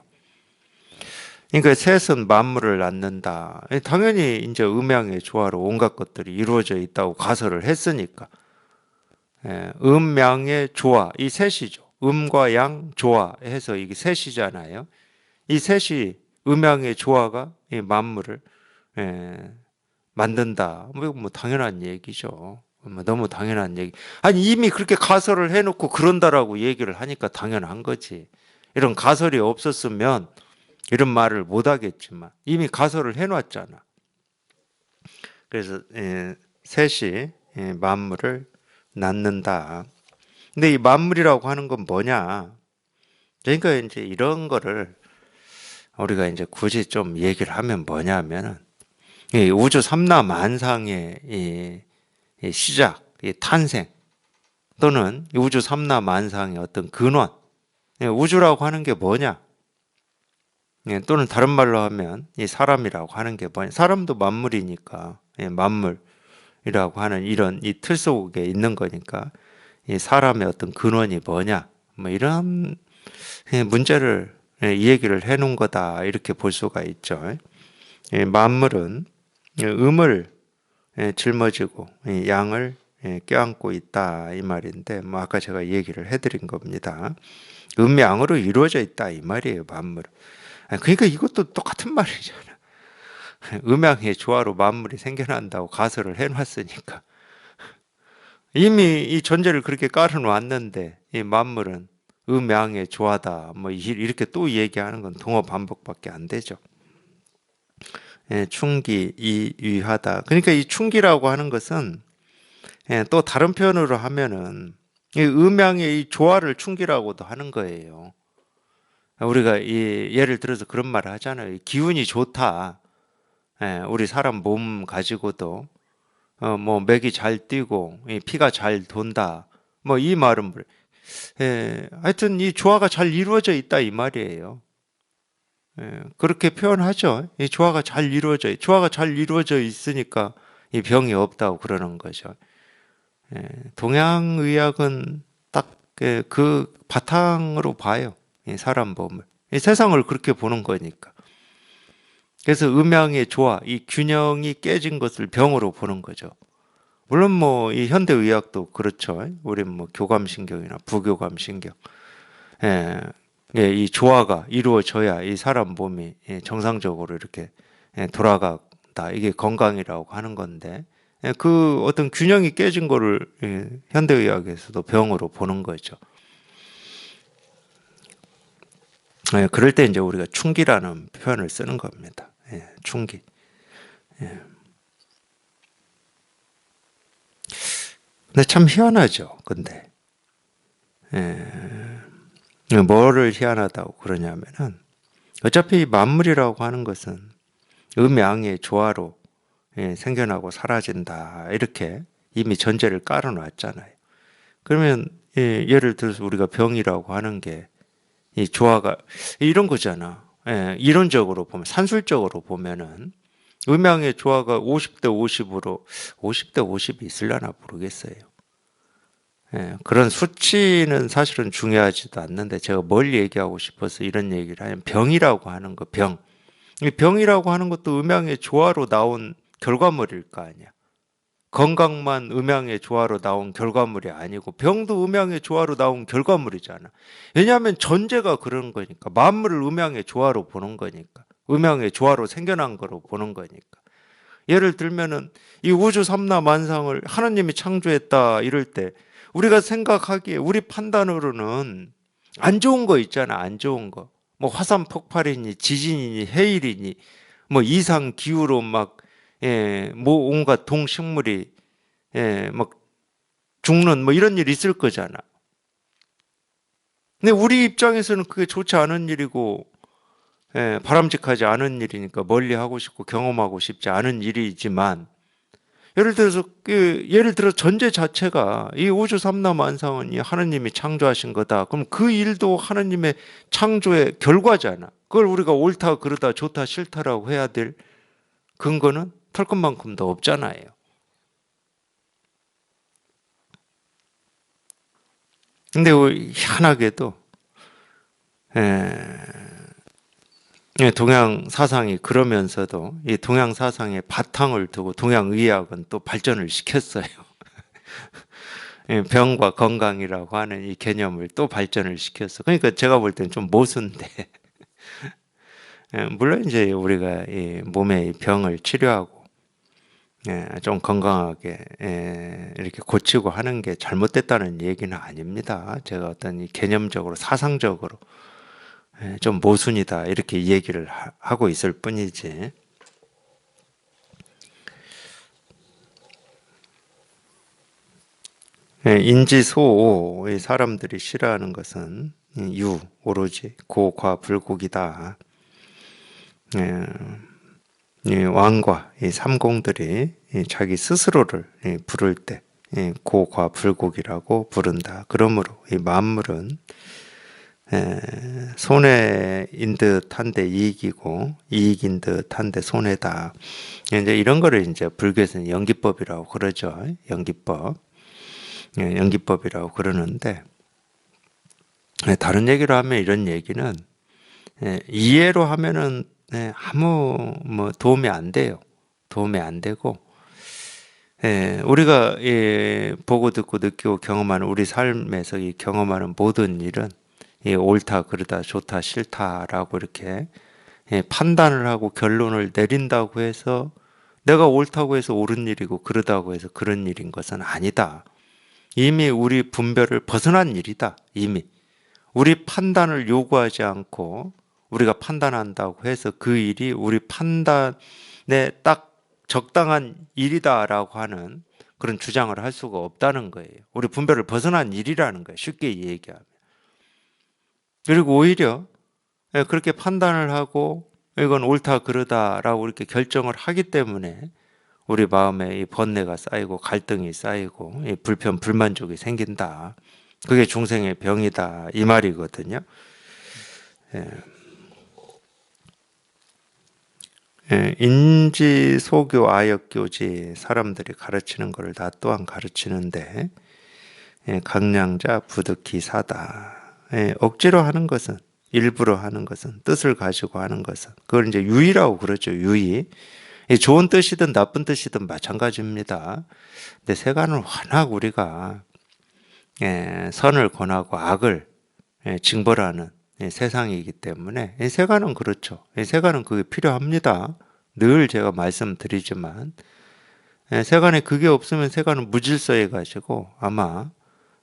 그러니까 셋은 만물을 낳는다. 당연히 이제 음양의 조화로 온갖 것들이 이루어져 있다고 가설을 했으니까. 음양의 조화, 이 셋이죠. 음과 양, 조화 해서 이게 셋이잖아요. 이 셋이 음양의 조화가 이 만물을 만든다. 뭐 당연한 얘기죠. 뭐 너무 당연한 얘기. 아니 이미 그렇게 가설을 해놓고 그런다라고 얘기를 하니까 당연한 거지. 이런 가설이 없었으면 이런 말을 못 하겠지만 이미 가설을 해놨잖아. 그래서 셋이 만물을 낳는다. 근데 이 만물이라고 하는 건 뭐냐? 그러니까 이제 이런 거를 우리가 이제 굳이 좀 얘기를 하면 뭐냐면은 이 우주 삼라 만상의 이 시작, 이 탄생 또는 이 우주 삼라 만상의 어떤 근원, 우주라고 하는 게 뭐냐? 또는 다른 말로 하면 이 사람이라고 하는 게 뭐냐? 사람도 만물이니까 만물이라고 하는 이런 이 틀 속에 있는 거니까 이 사람의 어떤 근원이 뭐냐? 뭐 이런 문제를 이 얘기를 해놓은 거다 이렇게 볼 수가 있죠. 만물은 음을 짊어지고 양을 껴안고 있다 이 말인데 뭐 아까 제가 얘기를 해드린 겁니다. 음양으로 이루어져 있다 이 말이에요. 만물. 그러니까 이것도 똑같은 말이잖아. 음양의 조화로 만물이 생겨난다고 가설을 해놨으니까 이미 이 전제를 그렇게 깔아놨는데 이 만물은 음양의 조화다 뭐 이렇게 또 얘기하는 건 동어 반복밖에 안 되죠. 충기 이위하다. 그러니까 이 충기라고 하는 것은 또 다른 표현으로 하면은 이 음양의 이 조화를 충기라고도 하는 거예요. 우리가 예를 들어서 그런 말을 하잖아요. 기운이 좋다. 우리 사람 몸 가지고도 뭐 맥이 잘 뛰고 피가 잘 돈다. 뭐 이 말은 하여튼 이 조화가 잘 이루어져 있다 이 말이에요. 그렇게 표현하죠. 이 조화가 잘 이루어져 있으니까 이 병이 없다고 그러는 거죠. 동양의학은 딱 그 바탕으로 봐요. 이 사람 몸을. 이 세상을 그렇게 보는 거니까. 그래서 음양의 조화, 이 균형이 깨진 것을 병으로 보는 거죠. 물론 뭐 이 현대의학도 그렇죠. 우리 뭐 교감신경이나 부교감신경. 이 조화가 이루어져야 이 사람 몸이 정상적으로 이렇게 돌아간다. 이게 건강이라고 하는 건데 그 어떤 균형이 깨진 거를 현대의학에서도 병으로 보는 거죠. 그럴 때 이제 우리가 충기라는 표현을 쓰는 겁니다. 충기. 근데 참 희한하죠. 근데 뭐를 희한하다고 그러냐면은 어차피 만물이라고 하는 것은 음양의 조화로 생겨나고 사라진다 이렇게 이미 전제를 깔아놨잖아요. 그러면 예를 들어서 우리가 병이라고 하는 게 이 조화가 이런 거잖아. 이론적으로 보면 산술적으로 보면은 음양의 조화가 50대 50으로 50대 50이 있으려나 모르겠어요. 그런 수치는 사실은 중요하지도 않는데 제가 뭘 얘기하고 싶어서 이런 얘기를 하면 병이라고 하는 거 병. 이 병이라고 하는 것도 음양의 조화로 나온 결과물일 거 아니야. 건강만 음양의 조화로 나온 결과물이 아니고 병도 음양의 조화로 나온 결과물이잖아. 왜냐하면 전제가 그런 거니까. 만물을 음양의 조화로 보는 거니까. 음양의 조화로 생겨난 거로 보는 거니까. 예를 들면은 이 우주 삼라 만상을 하나님이 창조했다 이럴 때 우리가 생각하기에 우리 판단으로는 안 좋은 거 있잖아. 안 좋은 거. 뭐 화산 폭발이니 지진이니 해일이니 뭐 이상 기후로 뭐 온갖 동식물이 막 죽는 뭐 이런 일이 있을 거잖아. 근데 우리 입장에서는 그게 좋지 않은 일이고 바람직하지 않은 일이니까 멀리하고 싶고 경험하고 싶지 않은 일이지만 예를 들어 전제 자체가 이 우주 삼라 만상은 이 하나님이 창조하신 거다. 그럼 그 일도 하나님의 창조의 결과잖아. 그걸 우리가 옳다 그르다 좋다 싫다라고 해야 될 근거는 털끝만큼도 없잖아요. 근데 희한하게도 동양 사상이 그러면서도 이 동양 사상의 바탕을 두고 동양의학은 또 발전을 시켰어요. 병과 건강이라고 하는 이 개념을 또 발전을 시켰어. 그러니까 제가 볼 때는 좀 모순데, 물론 이제 우리가 이 몸의 병을 치료하고 좀 건강하게 이렇게 고치고 하는 게 잘못됐다는 얘기는 아닙니다. 제가 어떤 이 개념적으로 사상적으로 좀 모순이다 이렇게 얘기를 하고 있을 뿐이지. 인지소 사람들이 싫어하는 것은 오로지 고과불곡이다. 왕과 이 삼공들이 자기 스스로를 부를 때 고과불곡이라고 부른다. 그러므로 이 만물은 손해인 듯한데 이익이고 이익인 듯한데 손해다. 이제 이런 거를 이제 불교에서는 연기법이라고 그러죠. 연기법이라고 그러는데, 다른 얘기로 하면 이런 얘기는 이해로 하면은 아무 뭐 도움이 안 돼요. 도움이 안 되고 우리가 보고 듣고 느끼고 경험하는 우리 삶에서 이 경험하는 모든 일은 옳다 그르다 좋다 싫다라고 이렇게 판단을 하고 결론을 내린다고 해서 내가 옳다고 해서 옳은 일이고 그르다고 해서 그런 일인 것은 아니다. 이미 우리 분별을 벗어난 일이다. 이미 우리 판단을 요구하지 않고 우리가 판단한다고 해서 그 일이 우리 판단에 딱 적당한 일이다라고 하는 그런 주장을 할 수가 없다는 거예요. 우리 분별을 벗어난 일이라는 거예요. 쉽게 얘기하면. 그리고 오히려 그렇게 판단을 하고 이건 옳다 그르다라고 이렇게 결정을 하기 때문에 우리 마음에 이 번뇌가 쌓이고 갈등이 쌓이고 이 불편 불만족이 생긴다. 그게 중생의 병이다 이 말이거든요. 인지소교 아역교지 사람들이 가르치는 것을 다 또한 가르치는데 강량자 부득기사다. 억지로 하는 것은 일부러 하는 것은 뜻을 가지고 하는 것은 그걸 이제 유의라고 그러죠. 유의. 좋은 뜻이든 나쁜 뜻이든 마찬가지입니다. 근데 세간은 워낙 우리가 선을 권하고 악을 징벌하는 세상이기 때문에 세간은 그렇죠. 세간은 그게 필요합니다. 늘 제가 말씀드리지만 세간에 그게 없으면 세간은 무질서해 가지고 아마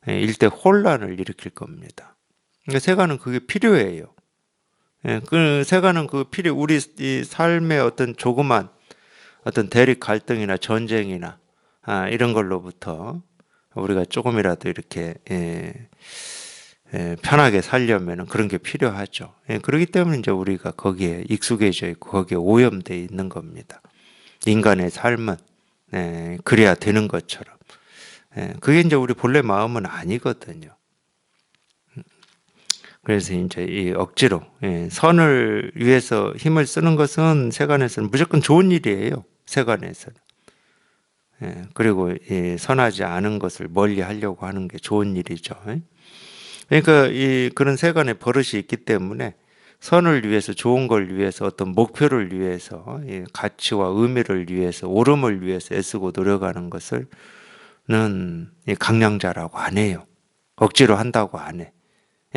일대 혼란을 일으킬 겁니다. 그러니까 세간은 그게 필요해요. 그 세간은 그 우리 이 삶의 어떤 조그만 어떤 대립 갈등이나 전쟁이나 이런 걸로부터 우리가 조금이라도 이렇게 편하게 살려면 그런 게 필요하죠. 그렇기 때문에 이제 우리가 거기에 익숙해져 있고 거기에 오염되어 있는 겁니다. 인간의 삶은 그래야 되는 것처럼. 그게 이제 우리 본래 마음은 아니거든요. 그래서 이제 이 억지로 선을 위해서 힘을 쓰는 것은 세간에서는 무조건 좋은 일이에요. 세간에서는. 그리고 선하지 않은 것을 멀리 하려고 하는 게 좋은 일이죠. 그러니까 그런 세간의 버릇이 있기 때문에 선을 위해서 좋은 걸 위해서 어떤 목표를 위해서 가치와 의미를 위해서 옳음을 위해서 애쓰고 노력하는 것을 강량자라고 안 해요. 억지로 한다고 안 해.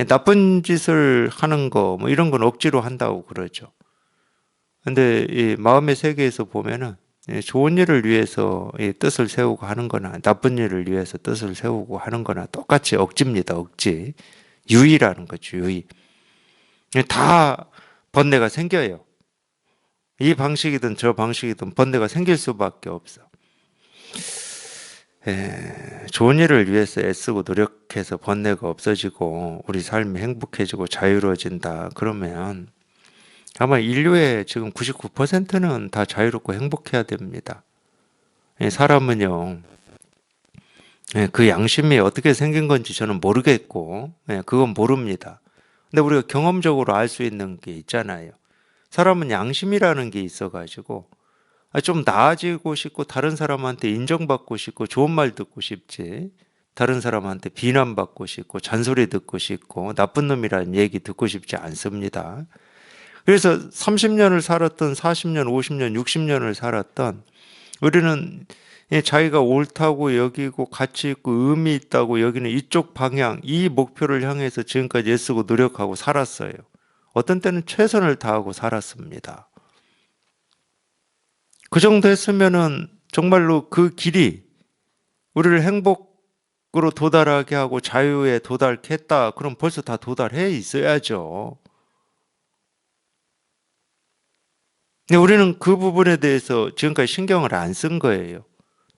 나쁜 짓을 하는 거 뭐 이런 건 억지로 한다고 그러죠. 근데 이 마음의 세계에서 보면은 좋은 일을 위해서 뜻을 세우고 하는 거나 나쁜 일을 위해서 뜻을 세우고 하는 거나 똑같이 억지입니다. 억지. 유의라는 거죠. 유의. 다 번뇌가 생겨요. 이 방식이든 저 방식이든 번뇌가 생길 수밖에 없어. 좋은 일을 위해서 애쓰고 노력해서 번뇌가 없어지고 우리 삶이 행복해지고 자유로워진다. 그러면 아마 인류의 지금 99%는 다 자유롭고 행복해야 됩니다. 사람은요, 그 양심이 어떻게 생긴 건지 저는 모르겠고, 그건 모릅니다. 근데 우리가 경험적으로 알 수 있는 게 있잖아요. 사람은 양심이라는 게 있어가지고, 좀 나아지고 싶고, 다른 사람한테 인정받고 싶고, 좋은 말 듣고 싶지. 다른 사람한테 비난받고 싶고 잔소리 듣고 싶고 나쁜 놈이라는 얘기 듣고 싶지 않습니다. 그래서 30년을 살았던 40년, 50년, 60년을 살았던 우리는 자기가 옳다고 여기고 가치 있고 의미 있다고 여기는 이쪽 방향, 이 목표를 향해서 지금까지 애쓰고 노력하고 살았어요. 어떤 때는 최선을 다하고 살았습니다. 그 정도 했으면은 정말로 그 길이 우리를 행복으로 도달하게 하고 자유에 도달했다. 그럼 벌써 다 도달해 있어야죠. 근데 우리는 그 부분에 대해서 지금까지 신경을 안 쓴 거예요.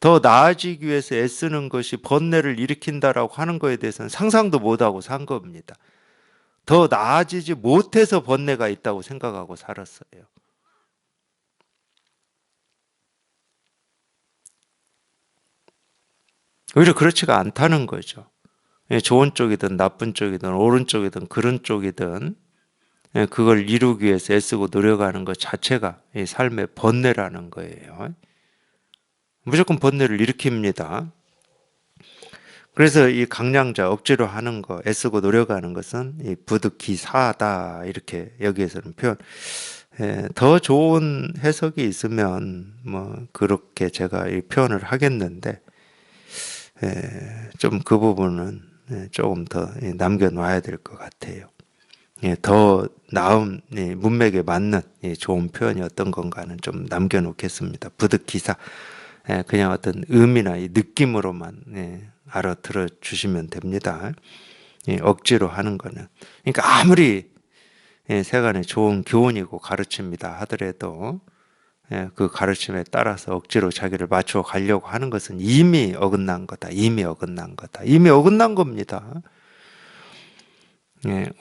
더 나아지기 위해서 애쓰는 것이 번뇌를 일으킨다라고 하는 거에 대해서는 상상도 못하고 산 겁니다. 더 나아지지 못해서 번뇌가 있다고 생각하고 살았어요. 오히려 그렇지가 않다는 거죠. 좋은 쪽이든 나쁜 쪽이든 옳은 쪽이든 그른 쪽이든 그걸 이루기 위해서 애쓰고 노력하는 것 자체가 이 삶의 번뇌라는 거예요. 무조건 번뇌를 일으킵니다. 그래서 이 강량자 억지로 하는 거, 애쓰고 노력하는 것은 이 부득기사하다 이렇게 여기에서는 표현. 더 좋은 해석이 있으면 뭐 그렇게 제가 이 표현을 하겠는데 좀 그 부분은 조금 더 남겨놔야 될 것 같아요. 더 나은 문맥에 맞는 좋은 표현이 어떤 건가는 좀 남겨놓겠습니다. 부득기사. 그냥 어떤 의미나 이 느낌으로만 알아들어 주시면 됩니다. 억지로 하는 거는. 그러니까 아무리 세간에 좋은 교훈이고 가르칩니다 하더라도 그 가르침에 따라서 억지로 자기를 맞춰 가려고 하는 것은 이미 어긋난 거다. 이미 어긋난 거다. 이미 어긋난 겁니다.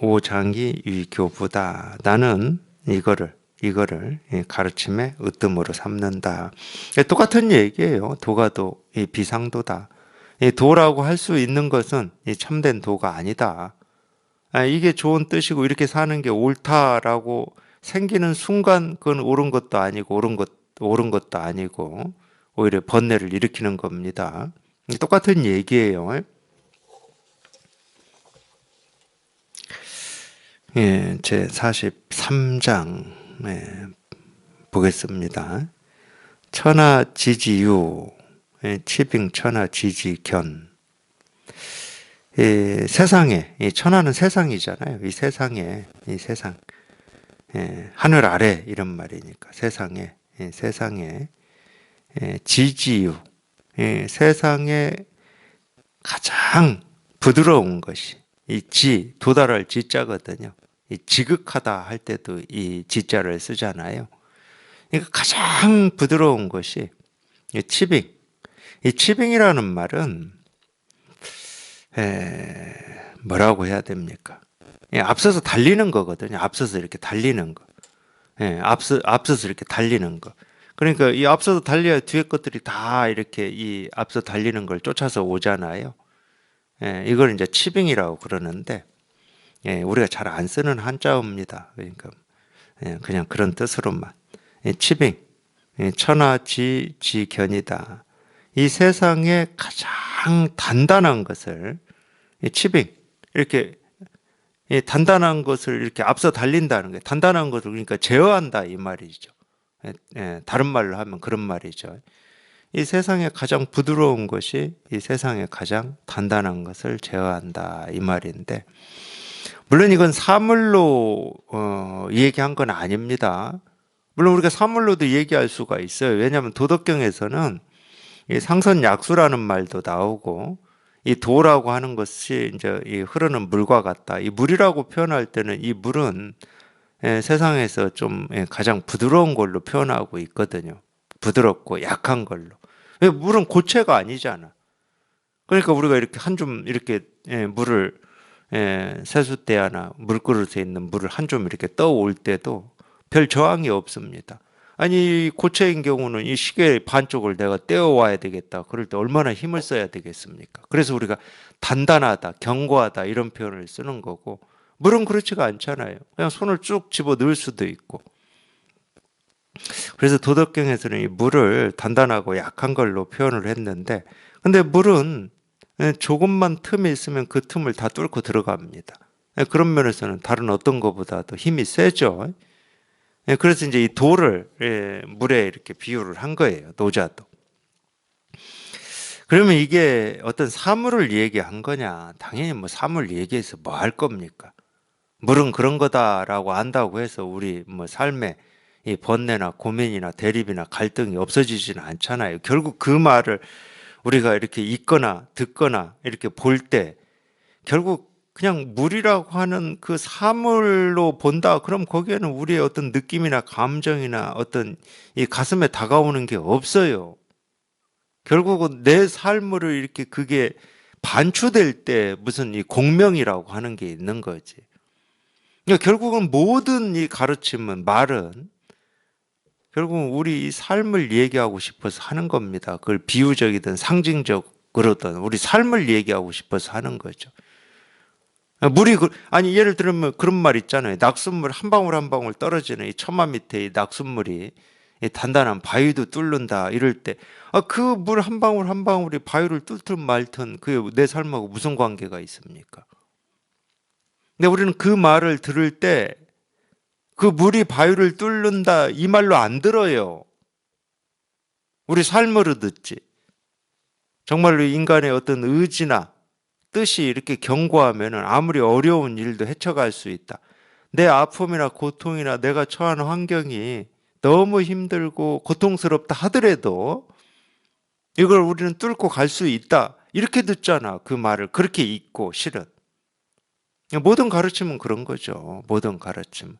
오장이 위교부다. 나는 이거를 가르침의 으뜸으로 삼는다. 똑같은 얘기예요. 도가도 비상도다. 도라고 할 수 있는 것은 참된 도가 아니다. 이게 좋은 뜻이고 이렇게 사는 게 옳다라고 생기는 순간 그건 옳은 것도 아니고 옳은 것도 아니고 오히려 번뇌를 일으키는 겁니다. 똑같은 얘기예요. 제 43장 보겠습니다. 천하지지유, 치빙 천하지지견. 세상에, 천하는 세상이잖아요. 이 세상, 하늘 아래 이런 말이니까 세상에 지지유, 세상에 가장 부드러운 것이 이 도달할 지자거든요. 이 지극하다 할 때도 이 지자를 쓰잖아요. 그러니까 가장 부드러운 것이 이 치빙. 이 치빙이라는 말은 뭐라고 해야 됩니까? 앞서서 달리는 거거든요. 앞서서 이렇게 달리는 거. 앞서서 이렇게 달리는 거. 그러니까 이 앞서서 달려야 뒤에 것들이 다 이렇게 이 앞서 달리는 걸 쫓아서 오잖아요. 이걸 이제 치빙이라고 그러는데, 우리가 잘 안 쓰는 한자어입니다. 그러니까 그냥 그런 뜻으로만. 치빙, 천하지지견이다. 이 세상에 가장 단단한 것을 치빙, 이렇게 단단한 것을 이렇게 앞서 달린다는 거예요. 단단한 것을 그러니까 제어한다 이 말이죠. 다른 말로 하면 그런 말이죠. 이 세상에 가장 부드러운 것이 이 세상에 가장 단단한 것을 제어한다 이 말인데, 물론 이건 사물로 얘기한 건 아닙니다. 물론 우리가 사물로도 얘기할 수가 있어요. 왜냐하면 도덕경에서는 이 상선약수라는 말도 나오고, 이 도라고 하는 것이 이제 이 흐르는 물과 같다. 이 물이라고 표현할 때는 이 물은 세상에서 좀 가장 부드러운 걸로 표현하고 있거든요. 부드럽고 약한 걸로. 왜 물은 고체가 아니잖아. 그러니까 우리가 이렇게 한 줌 이렇게 물을 세숫대야나 물그릇에 있는 물을 한 줌 이렇게 떠올 때도 별 저항이 없습니다. 아니 고체인 경우는 이 시계 반쪽을 내가 떼어와야 되겠다. 그럴 때 얼마나 힘을 써야 되겠습니까? 그래서 우리가 단단하다, 견고하다 이런 표현을 쓰는 거고, 물은 그렇지가 않잖아요. 그냥 손을 쭉 집어 넣을 수도 있고. 그래서 도덕경에서는 이 물을 단단하고 약한 걸로 표현을 했는데, 근데 물은 조금만 틈이 있으면 그 틈을 다 뚫고 들어갑니다. 그런 면에서는 다른 어떤 것보다도 힘이 세죠. 그래서 이제 이 돌을 물에 이렇게 비유를 한 거예요. 노자도. 그러면 이게 어떤 사물을 얘기한 거냐? 당연히 뭐 사물 얘기해서 뭐 할 겁니까? 물은 그런 거다라고 안다고 해서 우리 뭐 삶에 이 번뇌나 고민이나 대립이나 갈등이 없어지지는 않잖아요. 결국 그 말을 우리가 이렇게 읽거나 듣거나 이렇게 볼 때 결국 그냥 물이라고 하는 그 사물로 본다. 그럼 거기에는 우리의 어떤 느낌이나 감정이나 어떤 이 가슴에 다가오는 게 없어요. 결국은 내 삶으로 이렇게 그게 반추될 때 무슨 이 공명이라고 하는 게 있는 거지. 그러니까 결국은 모든 이 가르침은 말은 결국은 우리 이 삶을 얘기하고 싶어서 하는 겁니다. 그걸 비유적이든 상징적으로든 우리 삶을 얘기하고 싶어서 하는 거죠. 물이 아니 예를 들면 그런 말 있잖아요. 낙숫물 한 방울 한 방울 떨어지는 이 처마 밑에 이 낙숫물이 이 단단한 바위도 뚫는다 이럴 때 그 물 한 방울 한 방울이 바위를 뚫든 말든 그게 내 삶하고 무슨 관계가 있습니까? 근데 우리는 그 말을 들을 때 그 물이 바위를 뚫는다 이 말로 안 들어요. 우리 삶으로 듣지. 정말로 인간의 어떤 의지나 뜻이 이렇게 견고하면은 아무리 어려운 일도 헤쳐갈 수 있다. 내 아픔이나 고통이나 내가 처한 환경이 너무 힘들고 고통스럽다 하더라도 이걸 우리는 뚫고 갈 수 있다. 이렇게 듣잖아. 그 말을 그렇게 읽고 실은. 모든 가르침은 그런 거죠. 모든 가르침.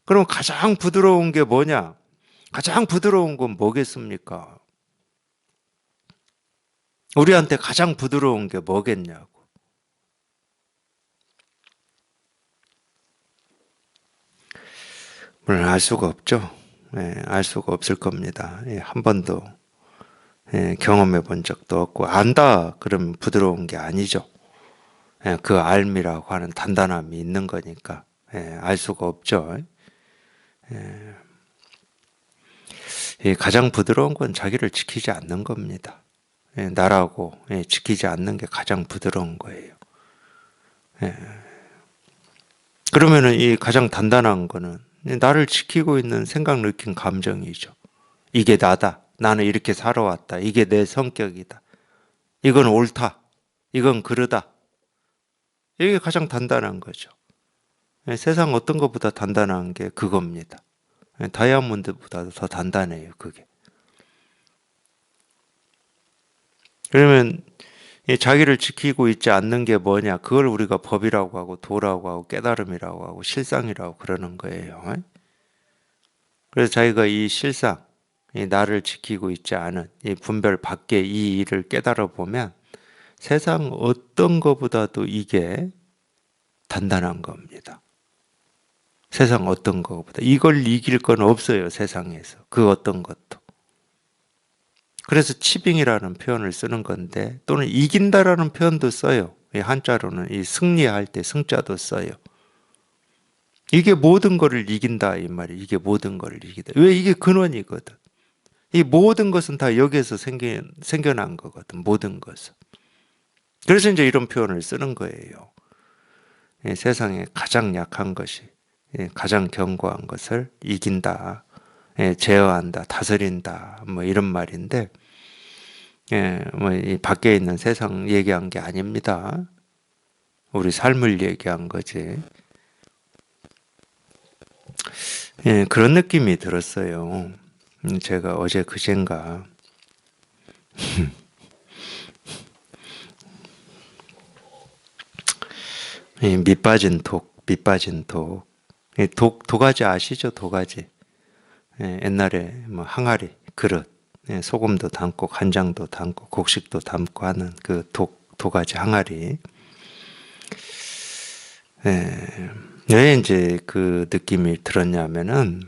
그럼 가장 부드러운 게 뭐냐? 가장 부드러운 건 뭐겠습니까? 우리한테 가장 부드러운 게 뭐겠냐고. 물론 알 수가 없죠. 알 수가 없을 겁니다. 한 번도 경험해 본 적도 없고 안다 그러면 부드러운 게 아니죠. 그 알미라고 하는 단단함이 있는 거니까 알 수가 없죠. 가장 부드러운 건 자기를 지키지 않는 겁니다. 나라고 지키지 않는 게 가장 부드러운 거예요. 그러면은 이 가장 단단한 거는 나를 지키고 있는 생각, 느낀 감정이죠. 이게 나다. 나는 이렇게 살아왔다. 이게 내 성격이다. 이건 옳다. 이건 그르다. 이게 가장 단단한 거죠. 세상 어떤 것보다 단단한 게 그겁니다. 다이아몬드보다도 더 단단해요, 그게. 그러면 자기를 지키고 있지 않는 게 뭐냐? 그걸 우리가 법이라고 하고 도라고 하고 깨달음이라고 하고 실상이라고 그러는 거예요. 그래서 자기가 이 실상, 이 나를 지키고 있지 않은 이 분별 밖의 이 일을 깨달아 보면 세상 어떤 것보다도 이게 단단한 겁니다. 세상 어떤 것보다 이걸 이길 건 없어요, 세상에서. 그 어떤 것도. 그래서 치빙이라는 표현을 쓰는 건데 또는 이긴다라는 표현도 써요. 한자로는 이 승리할 때 승자도 써요. 이게 모든 것을 이긴다 이 말이. 이게 모든 것을 이기다. 왜 이게 근원이거든. 이 모든 것은 다 여기에서 생겨난 거거든. 모든 것은. 그래서 이제 이런 표현을 쓰는 거예요. 세상에 가장 약한 것이 가장 견고한 것을 이긴다. 제어한다, 다스린다, 뭐 이런 말인데, 뭐 이 밖에 있는 세상 얘기한 게 아닙니다. 우리 삶을 얘기한 거지. 그런 느낌이 들었어요. 제가 어제 그젠가 밑 빠진 도가지 아시죠? 도가지. 옛날에 뭐 항아리, 그릇, 소금도 담고 간장도 담고 곡식도 담고 하는 그 도가지 항아리. 왜 이제 그 느낌이 들었냐면은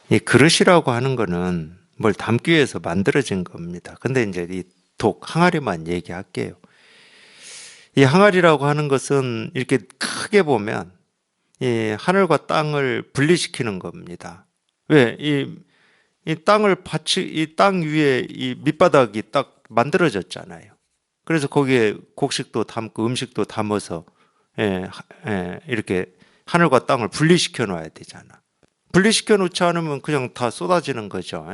이 그릇이라고 하는 거는 뭘 담기 위해서 만들어진 겁니다. 근데 이제 이 항아리만 얘기할게요. 이 항아리라고 하는 것은 이렇게 크게 보면 이 하늘과 땅을 분리시키는 겁니다. 왜? 이 땅 위에 이 밑바닥이 딱 만들어졌잖아요. 그래서 거기에 곡식도 담고 음식도 담아서 이렇게 하늘과 땅을 분리시켜 놔야 되잖아. 분리시켜 놓지 않으면 그냥 다 쏟아지는 거죠.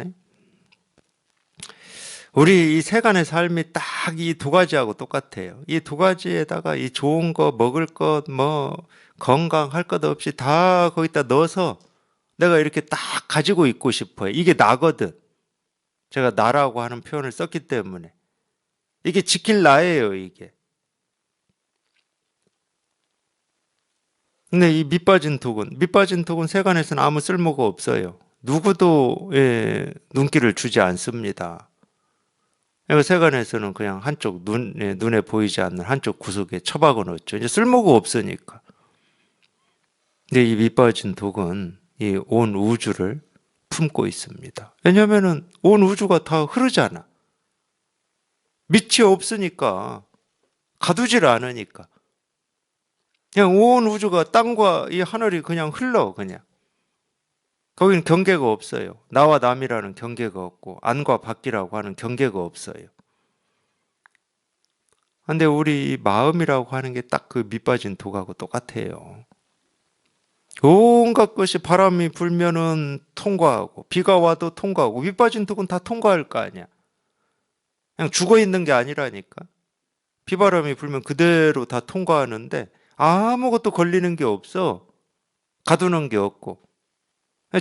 우리 이 세간의 삶이 딱 이 두 가지하고 똑같아요. 이 두 가지에다가 이 좋은 거, 먹을 것, 뭐 건강할 것 없이 다 거기다 넣어서 내가 이렇게 딱 가지고 있고 싶어요. 이게 나거든. 제가 나라고 하는 표현을 썼기 때문에. 이게 지킬 나예요, 이게. 근데 이 밑 빠진 독은 세간에서는 아무 쓸모가 없어요. 누구도 눈길을 주지 않습니다. 그러니까 세간에서는 그냥 한쪽 눈에 보이지 않는 한쪽 구석에 처박아 놓죠. 이제 쓸모가 없으니까. 근데 이 밑빠진 독은 이 온 우주를 품고 있습니다. 왜냐면은 온 우주가 다 흐르잖아. 밑이 없으니까, 가두질 않으니까. 그냥 온 우주가 땅과 이 하늘이 그냥 흘러, 그냥. 거기는 경계가 없어요. 나와 남이라는 경계가 없고, 안과 밖이라고 하는 경계가 없어요. 근데 우리 마음이라고 하는 게 딱 그 밑빠진 독하고 똑같아요. 온갖 것이 바람이 불면은 통과하고, 비가 와도 통과하고, 밑빠진 독은 다 통과할 거 아니야. 그냥 죽어 있는 게 아니라니까. 비바람이 불면 그대로 다 통과하는데, 아무것도 걸리는 게 없어. 가두는 게 없고.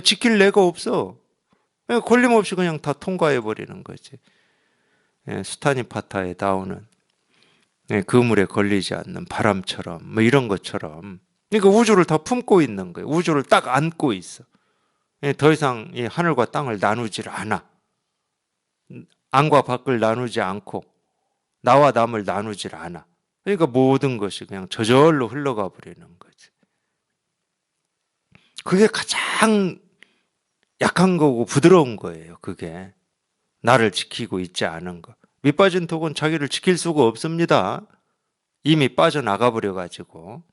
지킬 애가 없어. 걸림없이 그냥 다 통과해 버리는 거지. 수타니파타에 나오는 그물에 걸리지 않는 바람처럼 뭐 이런 것처럼. 그러니까 우주를 다 품고 있는 거예요. 우주를 딱 안고 있어. 더 이상 이 하늘과 땅을 나누질 않아. 안과 밖을 나누지 않고 나와 남을 나누질 않아. 그러니까 모든 것이 그냥 저절로 흘러가 버리는 거지. 그게 가장 약한 거고 부드러운 거예요. 그게 나를 지키고 있지 않은 거. 밑빠진 독은 자기를 지킬 수가 없습니다. 이미 빠져나가 버려 가지고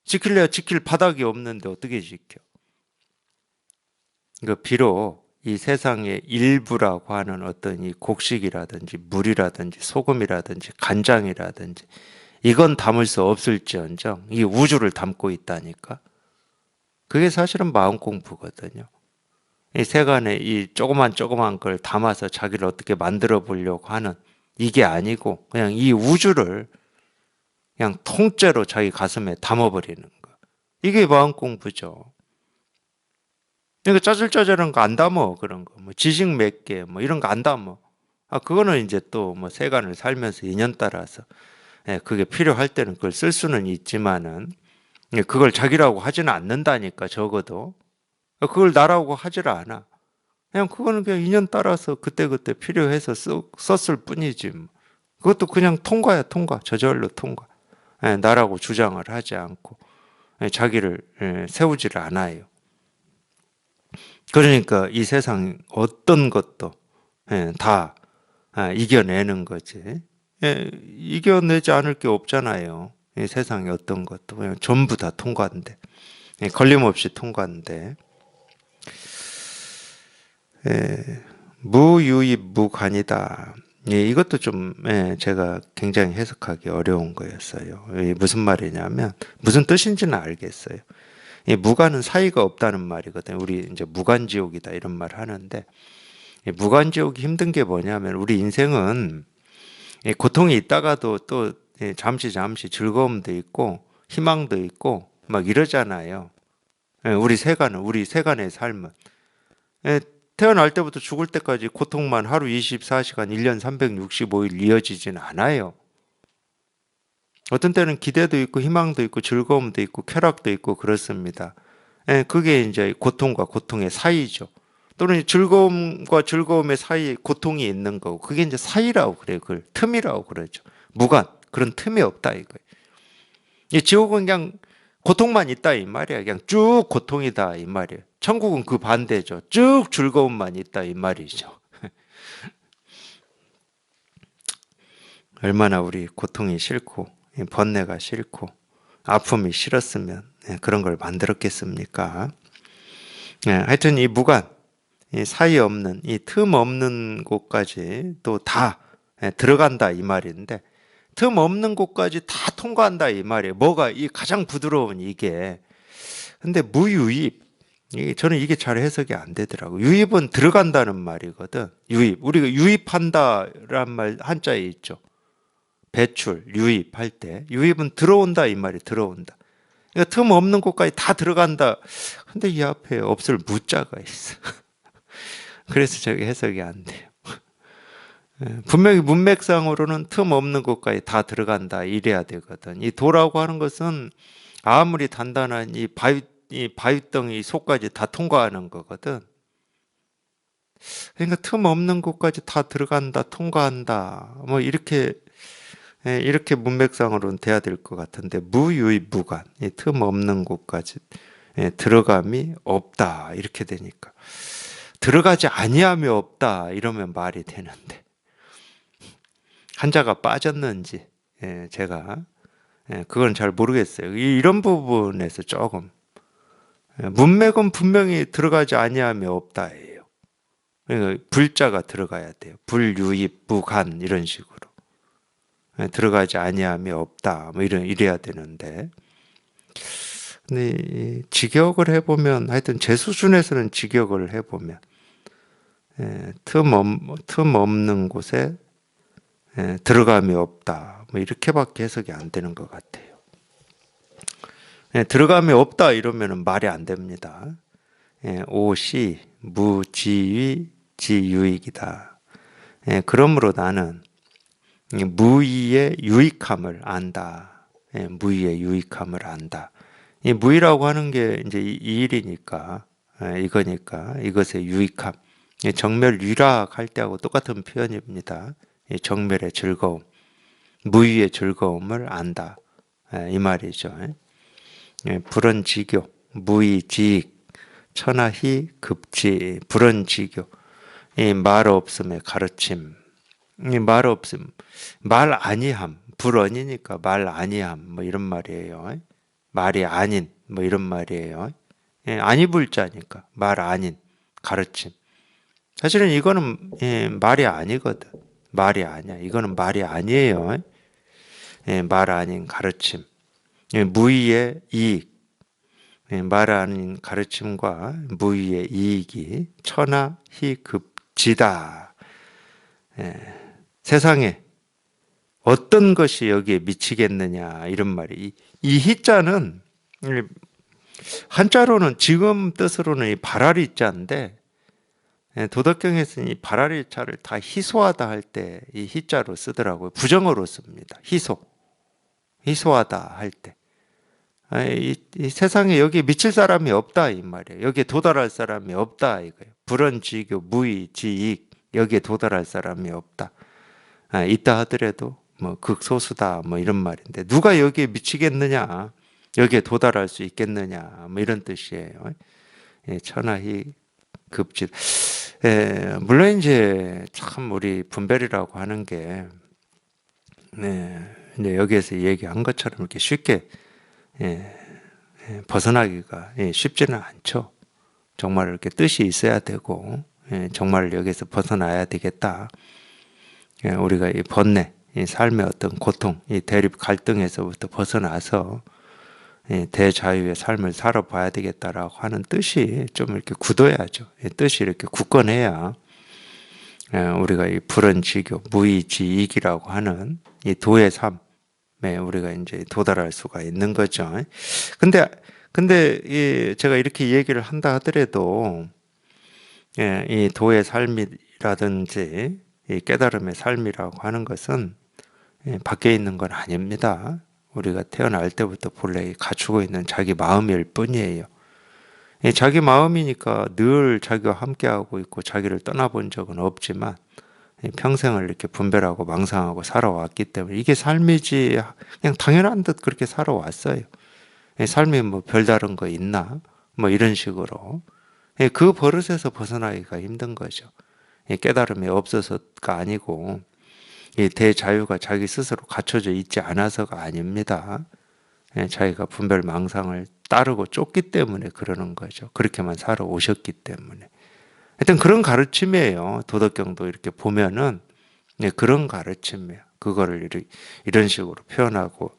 지킬래야 지킬 바닥이 없는데 어떻게 지켜? 그 비록 이 세상의 일부라고 하는 어떤 이 곡식이라든지 물이라든지 소금이라든지 간장이라든지 이건 담을 수 없을지언정 이 우주를 담고 있다니까. 그게 사실은 마음 공부거든요. 이 세간에 이 조그만 걸 담아서 자기를 어떻게 만들어 보려고 하는 이게 아니고 그냥 이 우주를 그냥 통째로 자기 가슴에 담아버리는 거. 이게 마음 공부죠. 그러니까 짜잘짜잘한 거 안 담어. 그런 거. 뭐 지식 몇 개, 뭐 이런 거 안 담어. 그거는 이제 또 뭐 세간을 살면서 인연 따라서 그게 필요할 때는 그걸 쓸 수는 있지만은 그걸 자기라고 하지는 않는다니까, 적어도. 그걸 나라고 하질 않아. 그거는 그냥 인연 따라서 그때그때 필요해서 썼을 뿐이지. 뭐. 그것도 그냥 통과야, 통과. 저절로 통과. 나라고 주장을 하지 않고 자기를 세우지를 않아요. 그러니까 이 세상 어떤 것도 다 이겨내는 거지. 이겨내지 않을 게 없잖아요. 이 세상에 어떤 것도 그냥 전부 다 통과인데, 걸림없이 통과인데. 무유입 무관이다. 이것도 좀 제가 굉장히 해석하기 어려운 거였어요. 무슨 말이냐면 무슨 뜻인지는 알겠어요. 무관은 사이가 없다는 말이거든요. 우리 이제 무관지옥이다 이런 말 하는데, 무관지옥이 힘든 게 뭐냐면 우리 인생은 고통이 있다가도 또 잠시 즐거움도 있고 희망도 있고 막 이러잖아요. 우리 세간의 삶은 태어날 때부터 죽을 때까지 고통만 하루 24시간 1년 365일 이어지진 않아요. 어떤 때는 기대도 있고 희망도 있고 즐거움도 있고 쾌락도 있고 그렇습니다. 그게 이제 고통과 고통의 사이죠. 또는 즐거움과 즐거움의 사이에 고통이 있는 거고, 그게 이제 사이라고 그래요. 그걸 틈이라고 그러죠. 무관, 그런 틈이 없다 이거예요. 이 지옥은 그냥 고통만 있다 이 말이야. 그냥 쭉 고통이다 이 말이에요. 천국은 그 반대죠. 쭉 즐거움만 있다 이 말이죠. 얼마나 우리 고통이 싫고 번뇌가 싫고 아픔이 싫었으면 그런 걸 만들었겠습니까? 하여튼 이 무관, 이 사이 없는, 이 틈 없는 곳까지 또 다 들어간다 이 말인데, 틈 없는 곳까지 다 통과한다 이 말이에요. 뭐가 이 가장 부드러운 이게. 근데 무유입, 저는 이게 잘 해석이 안 되더라고요. 유입은 들어간다는 말이거든. 유입. 우리가 유입한다란 말 한자에 있죠. 배출, 유입할 때. 유입은 들어온다 이 말이 들어온다. 그러니까 틈 없는 곳까지 다 들어간다. 근데 이 앞에 없을 무자가 있어. 그래서 저게 해석이 안 돼요. 분명히 문맥상으로는 틈 없는 곳까지 다 들어간다 이래야 되거든. 이 도라고 하는 것은 아무리 단단한 이 바위덩이 속까지 다 통과하는 거거든. 그러니까 틈 없는 곳까지 다 들어간다, 통과한다. 뭐 이렇게 문맥상으로는 돼야 될 것 같은데, 무유입 무간, 이 틈 없는 곳까지 들어감이 없다 이렇게 되니까, 들어가지 아니함이 없다 이러면 말이 되는데, 한자가 빠졌는지 제가 그건 잘 모르겠어요. 이런 부분에서 조금, 문맥은 분명히 들어가지 아니함이 없다예요. 그러니까 불자가 들어가야 돼요. 불유입 무간 이런 식으로. 들어가지 아니함이 없다 뭐 이래야 되는데, 근데 이 직역을 해보면, 하여튼 제 수준에서는 직역을 해보면 틈 없는 곳에 들어감이 없다 뭐 이렇게밖에 해석이 안 되는 것 같아요. 들어감이 없다 이러면 말이 안 됩니다. 오시 무지위 지유익이다. 그러므로 나는 무의의 유익함을 안다. 무의의 유익함을 안다. 이 무의라고 하는 게 이제 이 일이니까, 이거니까 이것의 유익함. 정멸 유락할 때하고 똑같은 표현입니다. 정멸의 즐거움, 무의의 즐거움을 안다. 이 말이죠. 불언지교, 무의지익, 천하희 급지, 불언지교. 이 말 없음의 가르침. 이 말 없음, 말 아니함, 불언이니까 말 아니함, 뭐 이런 말이에요. 말이 아닌, 뭐 이런 말이에요. 아니 불자니까 말 아닌 가르침. 사실은 이거는 말이 아니거든. 말이 아니야. 이거는 말이 아니에요. 말 아닌 가르침. 무의의 이익. 말 아닌 가르침과 무의의 이익이 천하희급지다. 세상에 어떤 것이 여기에 미치겠느냐 이런 말이, 이 희자는 한자로는 지금 뜻으로는 이 발아리 자인데, 도덕경에서는 이 발아리 자를 다 희소하다 할 때 이 희자로 쓰더라고요. 부정어로 씁니다. 희소하다 할 때. 이 세상에 여기에 미칠 사람이 없다 이 말이에요. 여기에 도달할 사람이 없다 이거예요. 불언지교 무의지익, 여기에 도달할 사람이 없다. 있다 하더라도 뭐 극소수다 뭐 이런 말인데, 누가 여기에 미치겠느냐, 여기에 도달할 수 있겠느냐 뭐 이런 뜻이에요. 천하희 급지. 물론 이제 참 우리 분별이라고 하는 게 이제 여기에서 얘기한 것처럼 이렇게 쉽게 벗어나기가 쉽지는 않죠. 정말 이렇게 뜻이 있어야 되고, 정말 여기서 벗어나야 되겠다. 우리가 이 번뇌, 이 삶의 어떤 고통, 이 대립 갈등에서부터 벗어나서 대자유의 삶을 살아봐야 되겠다라고 하는 뜻이 좀 이렇게 굳어야죠. 뜻이 이렇게 굳건해야 우리가 이 불언지교, 무의지익이라고 하는 이 도의 삶에 우리가 이제 도달할 수가 있는 거죠. 근데 제가 이렇게 얘기를 한다 하더라도, 이 도의 삶이라든지 이 깨달음의 삶이라고 하는 것은 밖에 있는 건 아닙니다. 우리가 태어날 때부터 본래 갖추고 있는 자기 마음일 뿐이에요. 자기 마음이니까 늘 자기와 함께하고 있고 자기를 떠나본 적은 없지만, 평생을 이렇게 분별하고 망상하고 살아왔기 때문에 이게 삶이지, 그냥 당연한 듯 그렇게 살아왔어요. 삶이 뭐 별다른 거 있나? 뭐 이런 식으로. 그 버릇에서 벗어나기가 힘든 거죠. 깨달음이 없어서가 아니고, 이 대자유가 자기 스스로 갖춰져 있지 않아서가 아닙니다. 자기가 분별 망상을 따르고 쫓기 때문에 그러는 거죠. 그렇게만 살아오셨기 때문에. 하여튼 그런 가르침이에요. 도덕경도 이렇게 보면은 네, 그런 가르침이에요. 그거를 이런 식으로 표현하고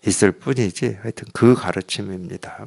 있을 뿐이지 하여튼 그 가르침입니다.